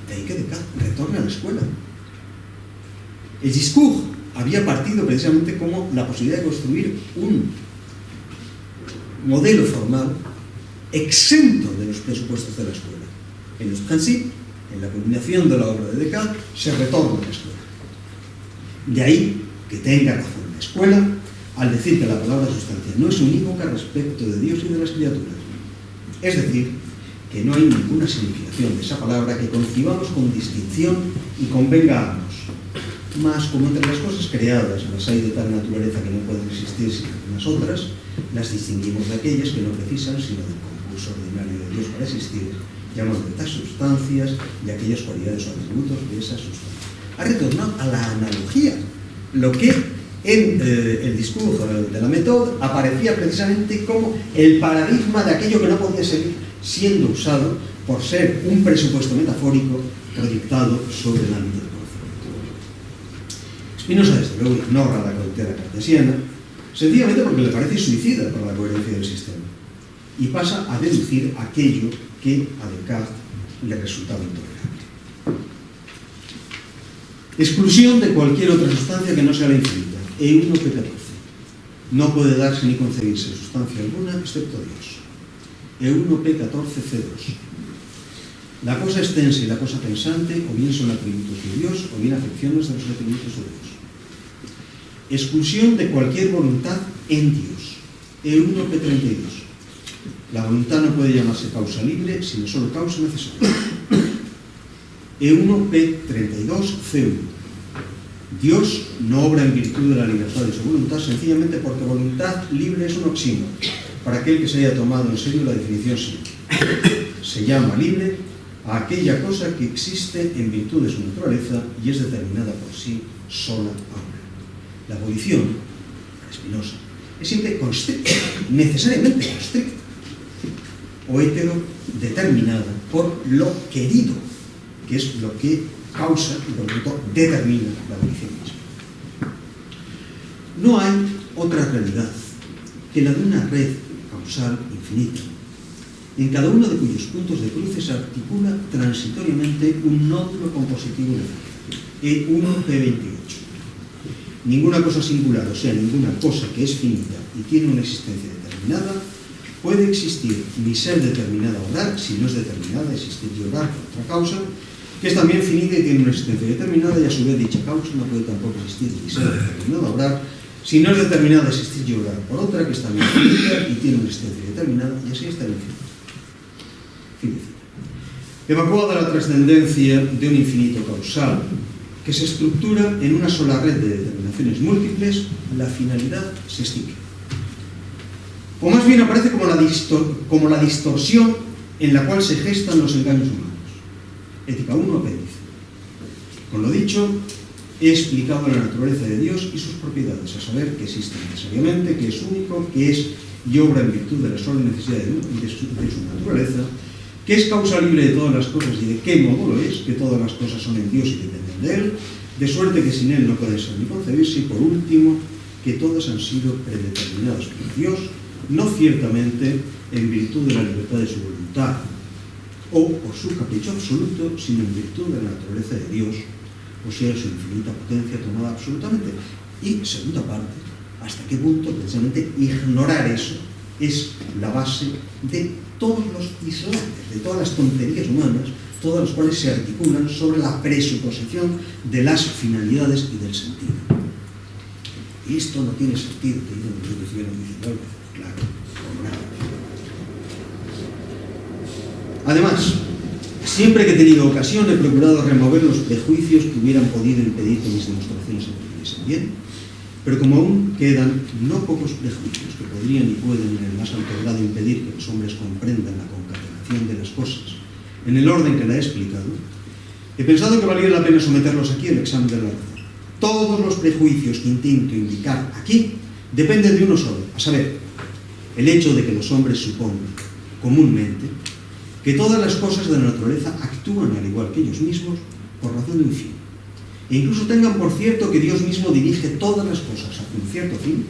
Descartes retorne a la escuela. El discours había partido precisamente como la posibilidad de construir un modelo formal exento de los presupuestos de la escuela. En los Principes, en la culminación de la obra de Descartes, se retorna a la escuela. De ahí que tenga razón la escuela al decir que la palabra sustancia no es unívoca respecto de Dios y de las criaturas. Es decir, que no hay ninguna significación de esa palabra que concibamos con distinción y convenga a ambos. Mas, como entre las cosas creadas las hay de tal naturaleza que no pueden existir sin algunas otras, las distinguimos de aquellas que no precisan sino del concurso uso ordinario de Dios para existir, llamamos de estas sustancias y aquellas cualidades o atributos de esas sustancias. Ha retornado a la analogía, lo que en el discurso de la méthode aparecía precisamente como el paradigma de aquello que no podía seguir siendo usado por ser un presupuesto metafórico proyectado sobre el ámbito del conocimiento. Spinoza, desde luego, ignora la cautela cartesiana, sencillamente porque le parece suicida para la coherencia del sistema, y pasa a deducir aquello que a Descartes le resultaba intolerable. Exclusión de cualquier otra sustancia que no sea la infinita. E1 P14. No puede darse ni concebirse sustancia alguna excepto Dios. E1 P14 C2. La cosa extensa y la cosa pensante o bien son atributos de Dios o bien afecciones de los atributos de Dios. Exclusión de cualquier voluntad en Dios. E1 P32. La voluntad no puede llamarse causa libre, sino solo causa necesaria. E1 P32 C1. Dios no obra en virtud de la libertad de su voluntad, sencillamente porque voluntad libre es un oxímoron. Para aquel que se haya tomado en serio la definición siguiente. Se llama libre a aquella cosa que existe en virtud de su naturaleza y es determinada por sí sola ahora. La abolición, para Spinoza, es siempre constricta, necesariamente constricta, o heterodeterminada por lo querido, que es lo que causa y por lo tanto determina la abolición misma. No hay otra realidad que la de una red causal infinita, en cada uno de cuyos puntos de cruce se articula transitoriamente un nódulo compositivo de E1P28. Ninguna cosa singular, o sea, ninguna cosa que es finita y tiene una existencia determinada, puede existir ni ser determinada a obrar, si no es determinada, existir y obrar por otra causa, que es también finita y tiene una existencia determinada, y a su vez dicha causa no puede tampoco existir ni ser determinada a obrar, si no es determinada a existir y obrar por otra, que es también finita y tiene una existencia determinada, y así está el infinito. Evacuada la trascendencia de un infinito causal que se estructura en una sola red de determinaciones múltiples, la finalidad se extingue. O más bien aparece como la distorsión en la cual se gestan los engaños humanos. Ética 1, apéndice. Con lo dicho, he explicado la naturaleza de Dios y sus propiedades, a saber que existe necesariamente, que es único, que es y obra en virtud de las solas necesidades de su naturaleza, que es causa libre de todas las cosas y de qué modo lo es, que todas las cosas son en Dios y dependen de Él, de suerte que sin Él no pueden ser ni concebirse, y por último, que todas han sido predeterminadas por Dios, no ciertamente en virtud de la libertad de su voluntad o por su capricho absoluto, sino en virtud de la naturaleza de Dios, o sea, su infinita potencia tomada absolutamente. Y, segunda parte, hasta qué punto precisamente ignorar eso es la base de todos los dislates, de todas las tonterías humanas, todas las cuales se articulan sobre la presuposición de las finalidades y del sentido. Y esto no tiene sentido, claro, como nada. Además, siempre que he tenido ocasión he procurado remover los prejuicios que hubieran podido impedir que mis demostraciones se cumpliesen bien, pero como aún quedan no pocos prejuicios que podrían y pueden en el más alto grado impedir que los hombres comprendan la concatenación de las cosas en el orden que la he explicado, he pensado que valía la pena someterlos aquí al examen de la razón. Todos los prejuicios que intento indicar aquí dependen de uno solo, a saber, el hecho de que los hombres supongan comúnmente que todas las cosas de la naturaleza actúan al igual que ellos mismos por razón de un fin, e incluso tengan por cierto que Dios mismo dirige todas las cosas hacia un cierto fin,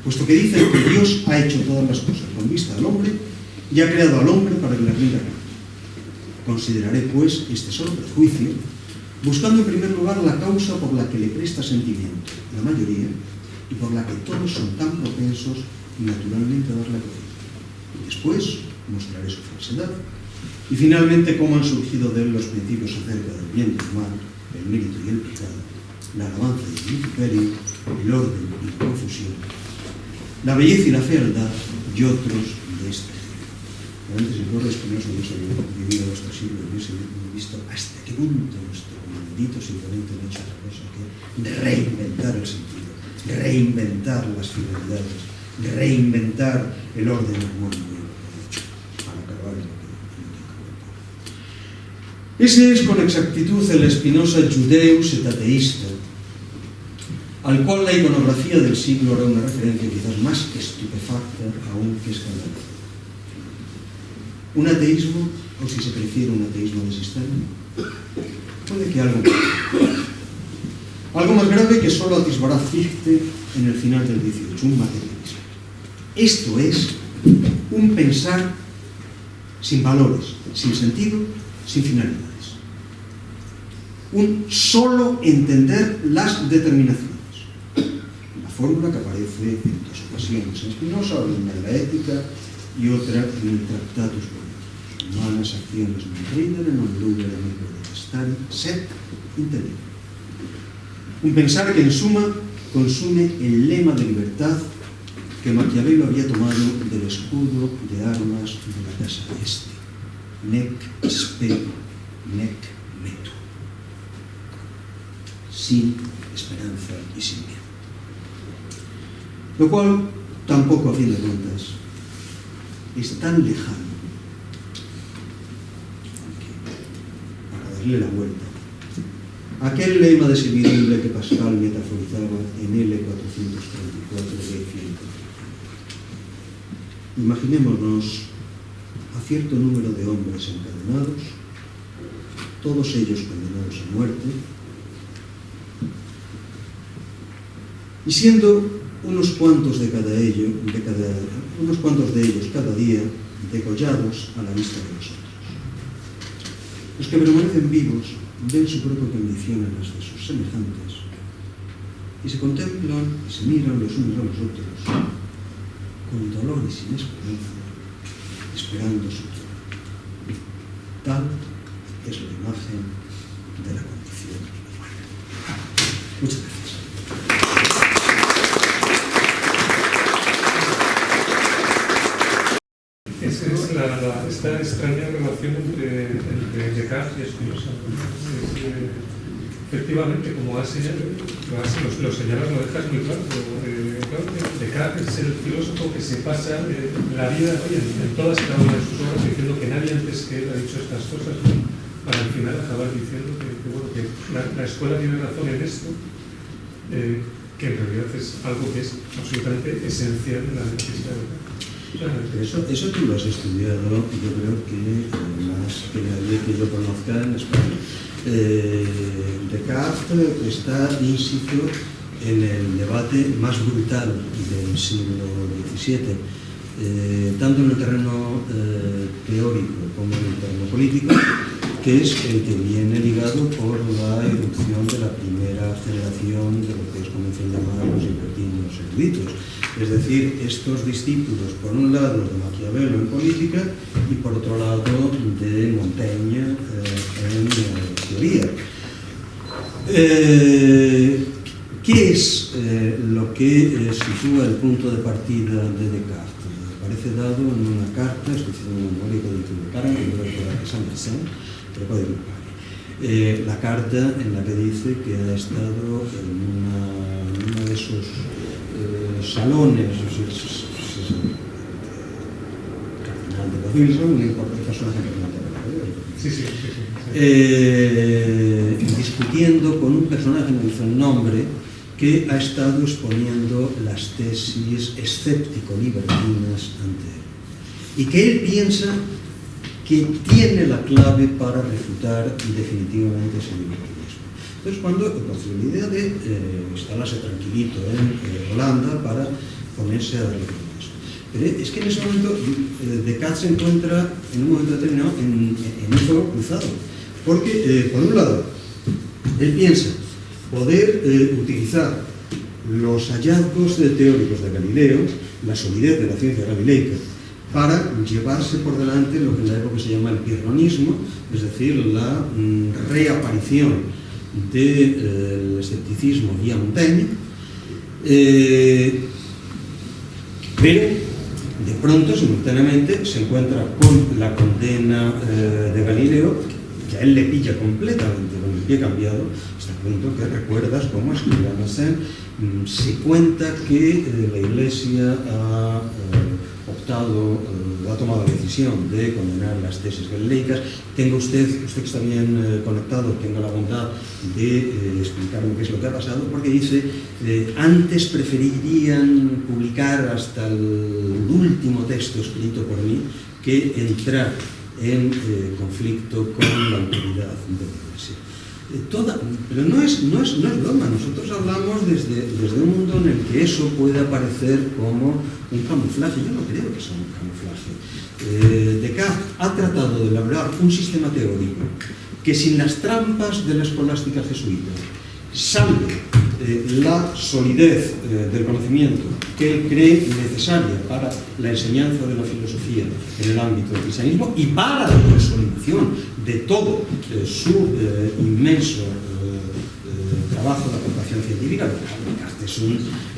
puesto que dicen que Dios ha hecho todas las cosas con vista al hombre y ha creado al hombre para que le rinda culto. Consideraré, pues, este solo prejuicio, buscando en primer lugar la causa por la que le presta sentimiento la mayoría y por la que todos son tan propensos naturalmente a darle poder. Después mostraré su falsedad y finalmente cómo han surgido de él los principios acerca del bien y del mal, el mérito y el pecado, la alabanza y el vituperio, el orden y la confusión, la belleza y la fealdad y otros de este género. Antes el pobre Spinoza hubiese vivido nuestro siglo, hubiese visto hasta qué punto nuestro bendito simplemente no ha hecho otra cosa que reinventar el sentido, reinventar las finalidades, reinventar el orden armónico y el para Ese es con exactitud el Spinoza judeus et ateísta, al cual la iconografía del siglo era una referencia quizás más estupefacta aún que escandalosa. Un ateísmo, o si se prefiere un ateísmo de sistema, puede que algo más grave que solo atisbará Fichte en el final del 18, un materialismo. Esto es un pensar sin valores, sin sentido, sin finalidades. Un solo entender las determinaciones. La fórmula que aparece en dos ocasiones en Spinoza, una en la ética y otra en el Tractatus Politicus. Humanas acciones non ridere, non ludere, non protestare, sed intendere. Un pensar que en suma consume el lema de libertad que Maquiavelo había tomado del escudo de armas de la casa este. Nec spero, nec metu. Sin esperanza y sin miedo. Lo cual, tampoco a fin de cuentas, es tan lejano, para darle la vuelta, aquel lema de servidumbre que Pascal metaforizaba en L434 de Fichte. Imaginémonos a cierto número de hombres encadenados, todos ellos condenados a muerte, y siendo unos cuantos de ellos cada día degollados a la vista de los otros. Los que permanecen vivos ven su propia condición en las de sus semejantes y se contemplan y se miran los unos a los otros con dolor y sin esperanza, esperando su turno. Tal es la imagen de la condición humana. Muchas gracias. Esta extraña relación entre Descartes y Spinoza. Efectivamente, como has señalado, lo señalas, lo dejas muy claro. Descartes es el filósofo que se pasa la vida en todas y cada una de sus obras diciendo que nadie antes que él ha dicho estas cosas, para al final acabar diciendo que la escuela tiene razón en esto, que en realidad es algo que es absolutamente esencial en la necesidad de Eso tú lo has estudiado, yo creo que más que nadie que yo conozca en España. Descartes está ínsito en el debate más brutal del siglo XVII, tanto en el terreno teórico como en el terreno político, que es el que viene ligado por la irrupción de la primera generación de lo que es convención llamar los libertinos eruditos. Es decir, estos discípulos, por un lado, de Maquiavelo en política y por otro lado, de Montaigne en teoría. ¿Qué es lo que sitúa el punto de partida de Descartes? Aparece dado en una carta, estoy haciendo una memoria codificada, que yo recuerdo que es Andersen, pero codificada. La carta en la que dice que ha estado en uno de esos salones, Cardinal de Wilson, un importante personaje discutiendo con un personaje, no dice el nombre, que ha estado exponiendo las tesis escéptico-libertinas ante él. Y que él piensa que tiene la clave para refutar definitivamente ese libertinismo. Entonces, cuando concibió la idea de instalarse tranquilito en Holanda para ponerse a darle con eso. Pero es que en ese momento Descartes se encuentra en un momento determinado en un fuego cruzado. Porque, por un lado, él piensa poder utilizar los hallazgos teóricos de Galileo, la solidez de la ciencia galileica, para llevarse por delante lo que en la época se llama el pirronismo, es decir, la reaparición del escepticismo vía Montaigne, pero de pronto, simultáneamente, se encuentra con la condena de Galileo, que a él le pilla completamente con el pie cambiado, hasta el punto que recuerdas cómo escribe Andersen, se cuenta que la Iglesia ha optado ha tomado la decisión de condenar las tesis galileicas. Tenga usted que está bien conectado, tenga la bondad de explicarme qué es lo que ha pasado, porque dice, antes preferirían publicar hasta el último texto escrito por mí que entrar en conflicto con la autoridad de la Iglesia. Pero no es broma, nosotros hablamos desde un mundo en el que eso puede aparecer como un camuflaje. Yo no creo que sea un camuflaje. Descartes ha tratado de elaborar un sistema teórico que, sin las trampas de la escolástica jesuita, salve la solidez del conocimiento que él cree necesaria para la enseñanza de la filosofía en el ámbito del cristianismo y para la consolidación de todo su inmenso trabajo de aportación científica. Descartes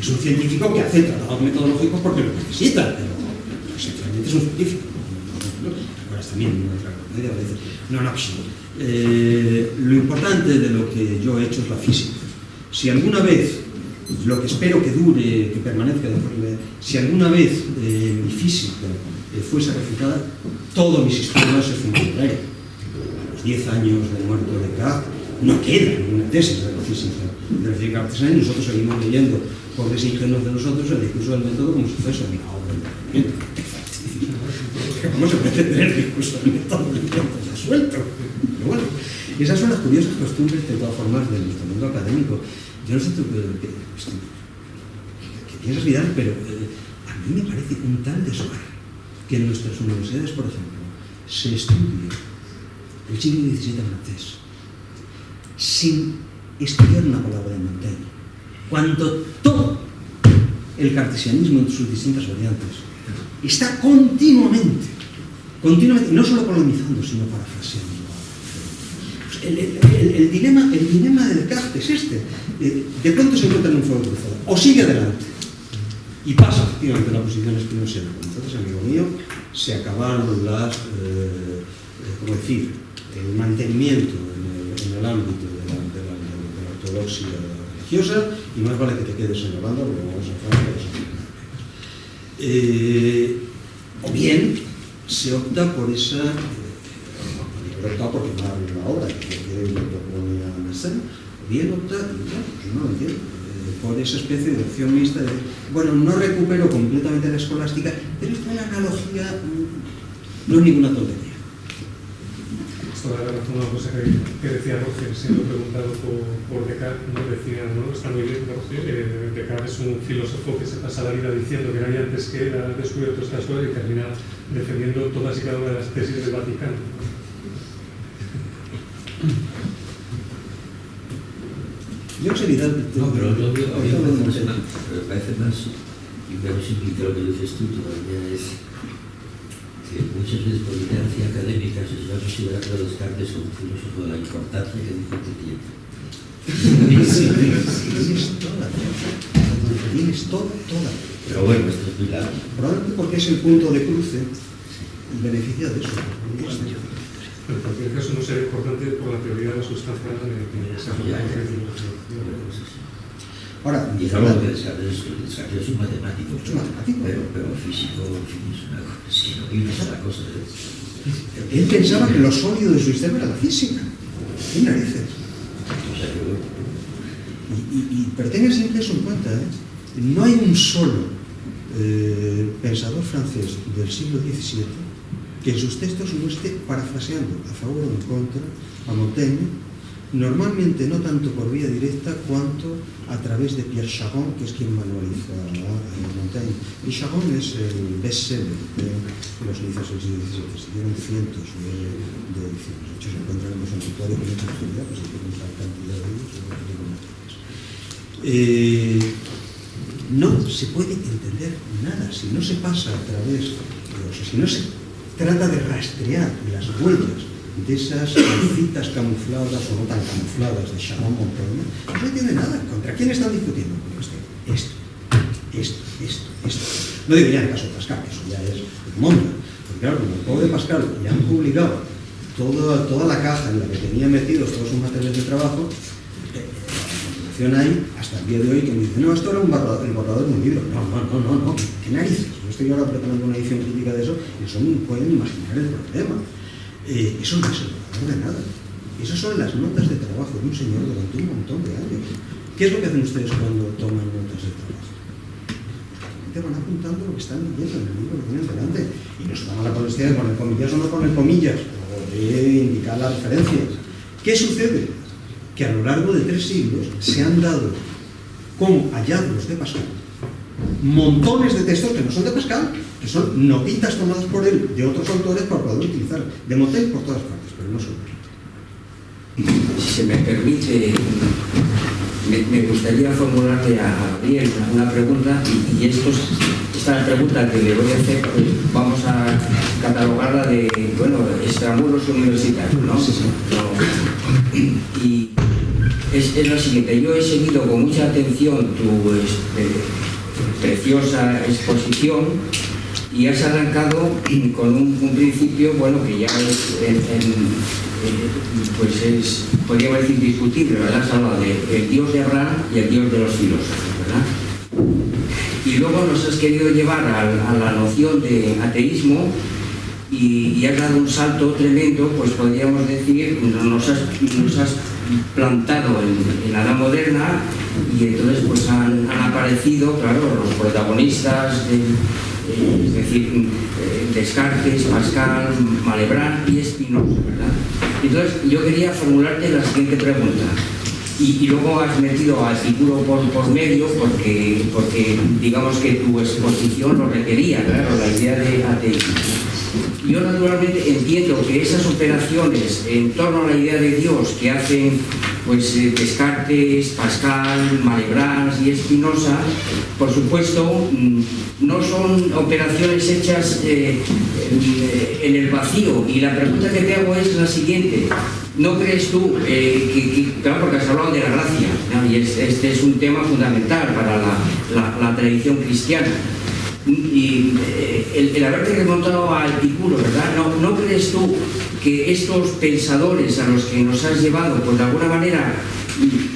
es un científico que hace tratados metodológicos porque lo necesita, pero esencialmente es un científico. También no en absoluto. Lo importante de lo que yo he hecho es la física. Si alguna vez, lo que espero que dure, que permanezca, si alguna vez mi física fuese refutada, todo mi sistema se fundaría. A los 10 años de muerto de Descartes no queda ninguna tesis de la física cartesiana, y nosotros seguimos leyendo, pobres ingenuos de nosotros, el discurso del método como si fuese una obra de movimiento. ¿Cómo se puede tener el discurso del método ya suelto? Pero bueno, esas son las curiosas costumbres, de todas formas, de nuestro mundo académico. Yo no sé tú qué piensas, Vidal, pero a mí me parece un tal deshogar que en nuestras universidades, por ejemplo, se estudie el siglo XVII francés sin estudiar una palabra de Montaigne, cuando todo el cartesianismo en sus distintas variantes está continuamente, no solo colonizando, sino parafraseando. El dilema de Descartes es este. De pronto se encuentra en un fuego cruzado. O sigue adelante y pasa efectivamente la posición espinosiana. Entonces, amigo mío, se acabaron las, el mantenimiento en el ámbito de la ortodoxia religiosa, y más vale que te quedes en Holanda, porque vamos a Francia. O bien se opta por esa, opta por quemar la obra que lo propone a Mersenne, o bien opta, no lo entiendo, por esa especie de opción mixta de, bueno, no recupero completamente la escolástica, pero esta analogía no es ninguna tontería. Esto da razón a una cosa que decía Roger, siendo preguntado por Descartes, ¿no? Decía, ¿no? Está muy bien, Roger, Descartes es un filósofo que se pasa la vida diciendo que nadie antes que él ha descubierto estas cosas y termina defendiendo todas y cada una de las tesis del Vaticano. Yo en realidad... No, pero lo me parece más inverosímil que lo que dices tú todavía es que muchas veces por inercia académica se va a considerar a Descartes como un filósofo de la importancia que dijo que tiene. Tienes toda. Pero bueno, esto es muy largo. Probablemente porque es el punto de cruce y beneficia de eso. En cualquier caso, no sería importante por la teoría de la sustancia que se Ahora, y claro, que Descartes es un matemático, pero físico, en fin, es una cosa, es que no viene esa cosa de... Él pensaba que lo sólido de su sistema era la física. ¿Qué narices? O sea, que bueno. Pero tenga siempre eso en cuenta, no hay un solo pensador francés del siglo XVII que en sus textos no esté parafraseando a favor o en contra a Montaigne, normalmente no tanto por vía directa cuanto a través de Pierre Charon, que es quien manualiza a Montaigne. Y Charon es el bestseller de los inicios del siglo XVII. Se dieron cientos de ediciones. De hecho, se encuentran en los anticuarios con mucha facilidad, pues se tienen tal cantidad de ellos. No se puede entender nada si no se pasa a través, si no se trata de rastrear las huellas de esas citas camufladas o no tan camufladas de Charon Montaigne. No se entiende nada. ¿Contra quién están discutiendo? Esto. No digo ya en el caso de Pascal, eso ya es monda. Porque claro, como el pobre Pascal ya han publicado toda la caja en la que tenía metidos todos sus materiales de trabajo, excepción hay, hasta el día de hoy, que me dicen, no, esto era el borrador de un libro. No, ¿qué narices? Yo estoy ahora preparando una edición crítica de eso, y eso no pueden imaginar el problema. Eso no es el borrador de nada. Esas son las notas de trabajo de un señor durante un montón de años. ¿Qué es lo que hacen ustedes cuando toman notas de trabajo? Pues van apuntando lo que están leyendo en el libro que tienen delante. Y no se toman la molestia de poner comillas o no poner comillas, o de indicar las referencias. ¿Qué sucede? Que a lo largo de 3 siglos se han dado como hallazgos de Pascal montones de textos que no son de Pascal, que son notitas tomadas por él de otros autores para poder utilizar de Montaigne por todas partes, pero no son. Si se me permite, me gustaría formularle a Gabriel una pregunta, y esta pregunta que le voy a hacer, pues, vamos a catalogarla de, bueno, extramuros universitarios, ¿no? Sí. Y es la siguiente: yo he seguido con mucha atención tu preciosa exposición, y has arrancado con un principio, bueno, que ya es, podríamos decir, discutible, ¿verdad? Has hablado del Dios de Abraham y el Dios de los filósofos, ¿verdad? Y luego nos has querido llevar a la noción de ateísmo, y has dado un salto tremendo, pues podríamos decir, nos has plantado en la edad moderna, y entonces pues han aparecido, claro, los protagonistas es decir, Descartes, Pascal, Malebranche y Spinoza, ¿verdad? Entonces yo quería formularte la siguiente pregunta, y luego has metido a Epicuro por medio porque digamos que tu exposición lo requería, claro, la idea de ateísmo. Yo naturalmente entiendo que esas operaciones en torno a la idea de Dios que hacen pues Descartes, Pascal, Malebranche y Spinoza, por supuesto, no son operaciones hechas en el vacío. Y la pregunta que te hago es la siguiente: ¿no crees tú claro, porque has hablado de la gracia, ¿no? Y este es un tema fundamental para la tradición cristiana, y el haberte remontado a Epicuro, ¿verdad? ¿No crees tú que estos pensadores a los que nos has llevado, pues de alguna manera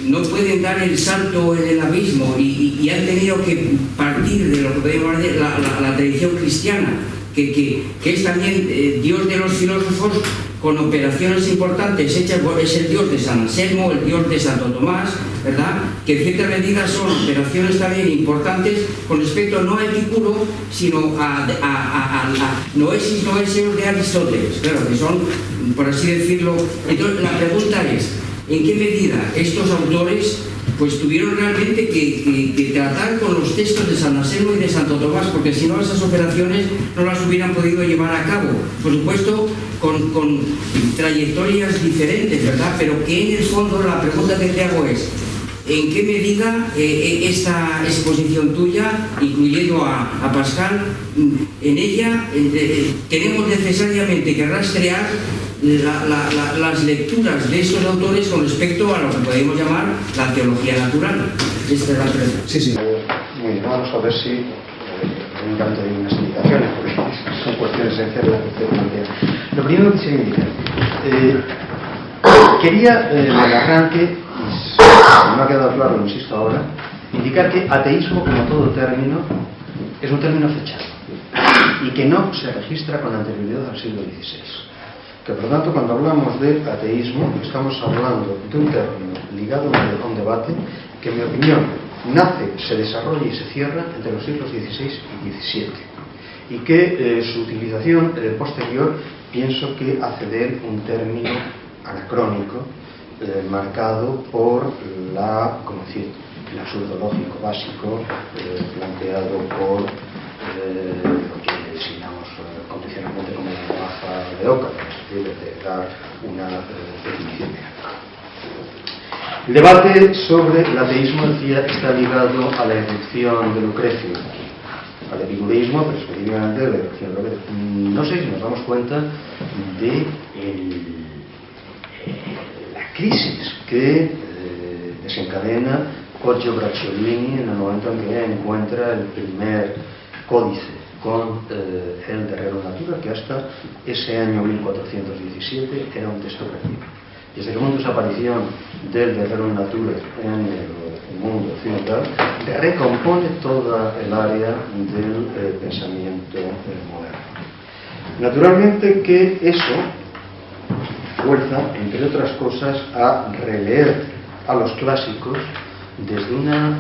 no pueden dar el salto en el abismo, y han tenido que partir de lo que podemos decir la tradición cristiana, que es también Dios de los filósofos, con operaciones importantes hechas? Es el Dios de San Anselmo, el Dios de Santo Tomás, ¿verdad? Que en cierta medida son operaciones también importantes con respecto no a Epicuro, sino a Noesis Noéseos de Aristóteles, claro, que son, por así decirlo. Entonces la pregunta es: ¿en qué medida estos autores pues tuvieron realmente que tratar con los textos de San Anselmo y de Santo Tomás? Porque si no, esas operaciones no las hubieran podido llevar a cabo, por supuesto con trayectorias diferentes, ¿verdad? Pero que en el fondo la pregunta que te hago es: ¿en qué medida esta exposición tuya, incluyendo a Pascal, en ella tenemos necesariamente que rastrear las lecturas de estos autores con respecto a lo que podemos llamar la teología natural? Esta es la pregunta. Sí. Muy bien, vamos a ver si me encanta de unas indicaciones, porque son cuestiones esenciales las que usted plantea. Lo primero que quisiera indicar, quería en el arranque, y si no ha quedado claro, lo insisto ahora, indicar que ateísmo, como todo término, es un término fechado y que no se registra con anterioridad al siglo XVI. Que por lo tanto, cuando hablamos de ateísmo, estamos hablando de un término ligado a un debate que, en mi opinión, nace, se desarrolla y se cierra entre los siglos XVI y XVII, y que su utilización posterior pienso que hace de él un término anacrónico, marcado por el absurdo lógico básico planteado por lo que designamos condicionalmente como la navaja de Ockham, es decir, de dar una definición mecánica. El debate sobre el ateísmo, decía, está ligado a la irrupción de Lucrecio, al epicureísmo, pero específicamente de la irrupción de Lucrecio. No sé si nos damos cuenta de la crisis que desencadena Poggio Bracciolini en el momento en que encuentra el primer códice con el de Rerum Natura, que hasta ese año 1417 era un texto perdido. desde el mundo de aparición del Rerum Natura en el mundo occidental, recompone toda el área del pensamiento moderno. Naturalmente que eso fuerza, entre otras cosas, a releer a los clásicos desde una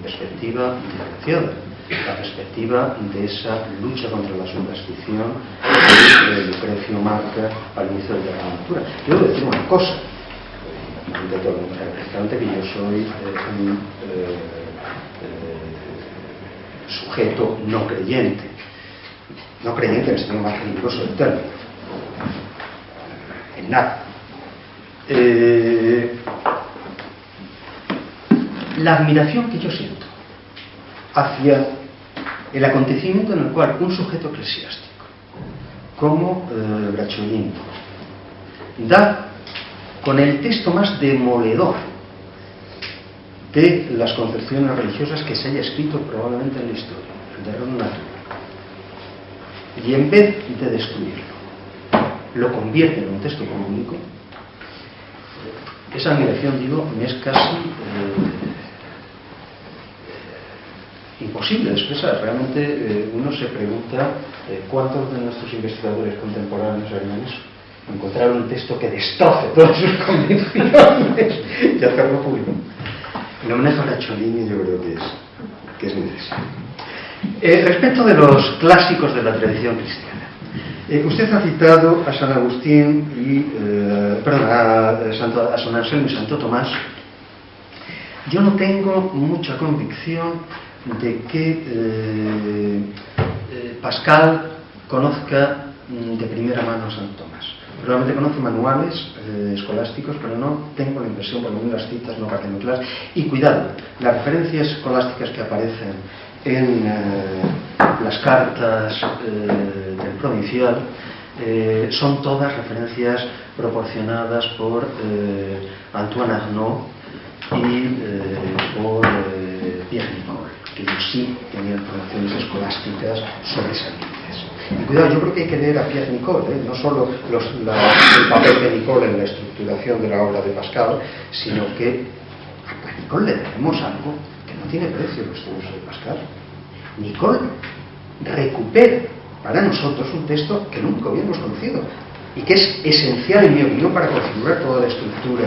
perspectiva diferenciada, la perspectiva de esa lucha contra la superstición que Lucrecio marca al inicio de la Natura. Yo debo decir una cosa, de todo el mundo sabe perfectamente que yo soy un sujeto no creyente en el sentido más riguroso del término, en nada. La admiración que yo siento hacia el acontecimiento en el cual un sujeto eclesiástico como Bracciolini da con el texto más demoledor de las concepciones religiosas que se haya escrito probablemente en la historia, el de Rerum Natura, y en vez de destruirlo lo convierte en un texto canónico, esa admiración, digo, me es casi imposible de expresar. Realmente uno se pregunta cuántos de nuestros investigadores contemporáneos alemanes encontraron un texto que destroce todas sus convicciones y hacerlo público. El homenaje a Bracciolini yo creo que es necesario. Respecto de los clásicos de la tradición cristiana, usted ha citado a San Agustín a San Anselmo y Santo Tomás. Yo no tengo mucha convicción de que Pascal conozca de primera mano a Santo Tomás. Probablemente conoce manuales escolásticos, pero no tengo la impresión, por lo menos las citas no parten muy claras. Y cuidado, las referencias escolásticas que aparecen en las cartas del provincial son todas referencias proporcionadas por Antoine Arnaud y por Pierre Nicole, que sí tenían formaciones escolásticas sobresalientes. Y cuidado, yo creo que hay que leer a Pierre Nicole, no solo el papel de Nicole en la estructuración de la obra de Pascal, sino que a Nicole le debemos algo que no tiene precio los estudios de Pascal. Nicole recupera para nosotros un texto que nunca hubiéramos conocido y que es esencial, en mi opinión, para configurar toda la estructura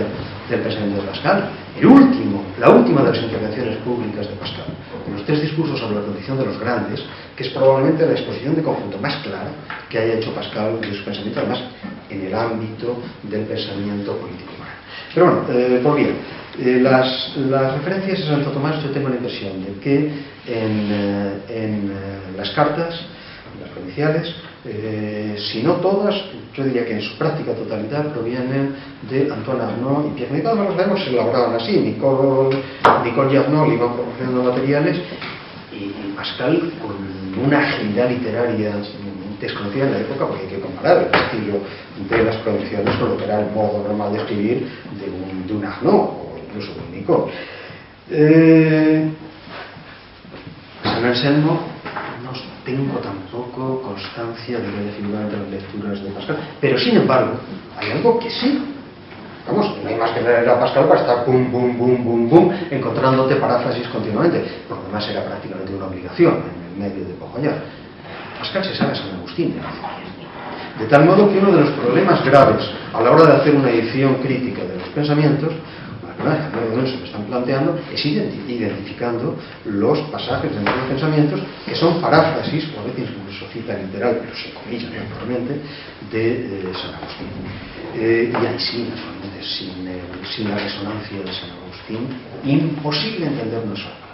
del pensamiento de Pascal. La última de las intervenciones públicas de Pascal, en los 3 discursos sobre la condición de los grandes, que es probablemente la exposición de conjunto más clara que haya hecho Pascal de su pensamiento, además en el ámbito del pensamiento político moral. Pero bueno, por bien, las referencias a Santo Tomás, yo tengo la impresión de que en las cartas, las provinciales, si no todas, yo diría que en su práctica totalidad provienen de Antoine Arnaud y Pierre Nicole. Los vemos se elaboraban así. Nicole y Arnaud le iban proporcionando materiales y Pascal, con una agilidad literaria desconocida en la época, porque hay que comparar el estilo de las provinciales con lo que era el modo normal de escribir de un Arnaud o incluso de un Nicole. San Anselmo no tengo tampoco constancia de que haya figurado entre las lecturas de Pascal, pero sin embargo hay algo que sí. Vamos, no hay más que leer a Pascal para estar pum, pum, pum, pum, pum, encontrándote paráfrasis continuamente, porque además era prácticamente una obligación en el medio de Pojollar. Pascal se sabe a San Agustín, de tal modo que uno de los problemas graves a la hora de hacer una edición crítica de los pensamientos, se me están planteando, es identificando los pasajes dentro de los pensamientos que son paráfrasis, o a veces incluso cita literal, pero sin comillas, naturalmente, de San Agustín. Y ahí sí, naturalmente, sin la resonancia de San Agustín, imposible entender nosotros.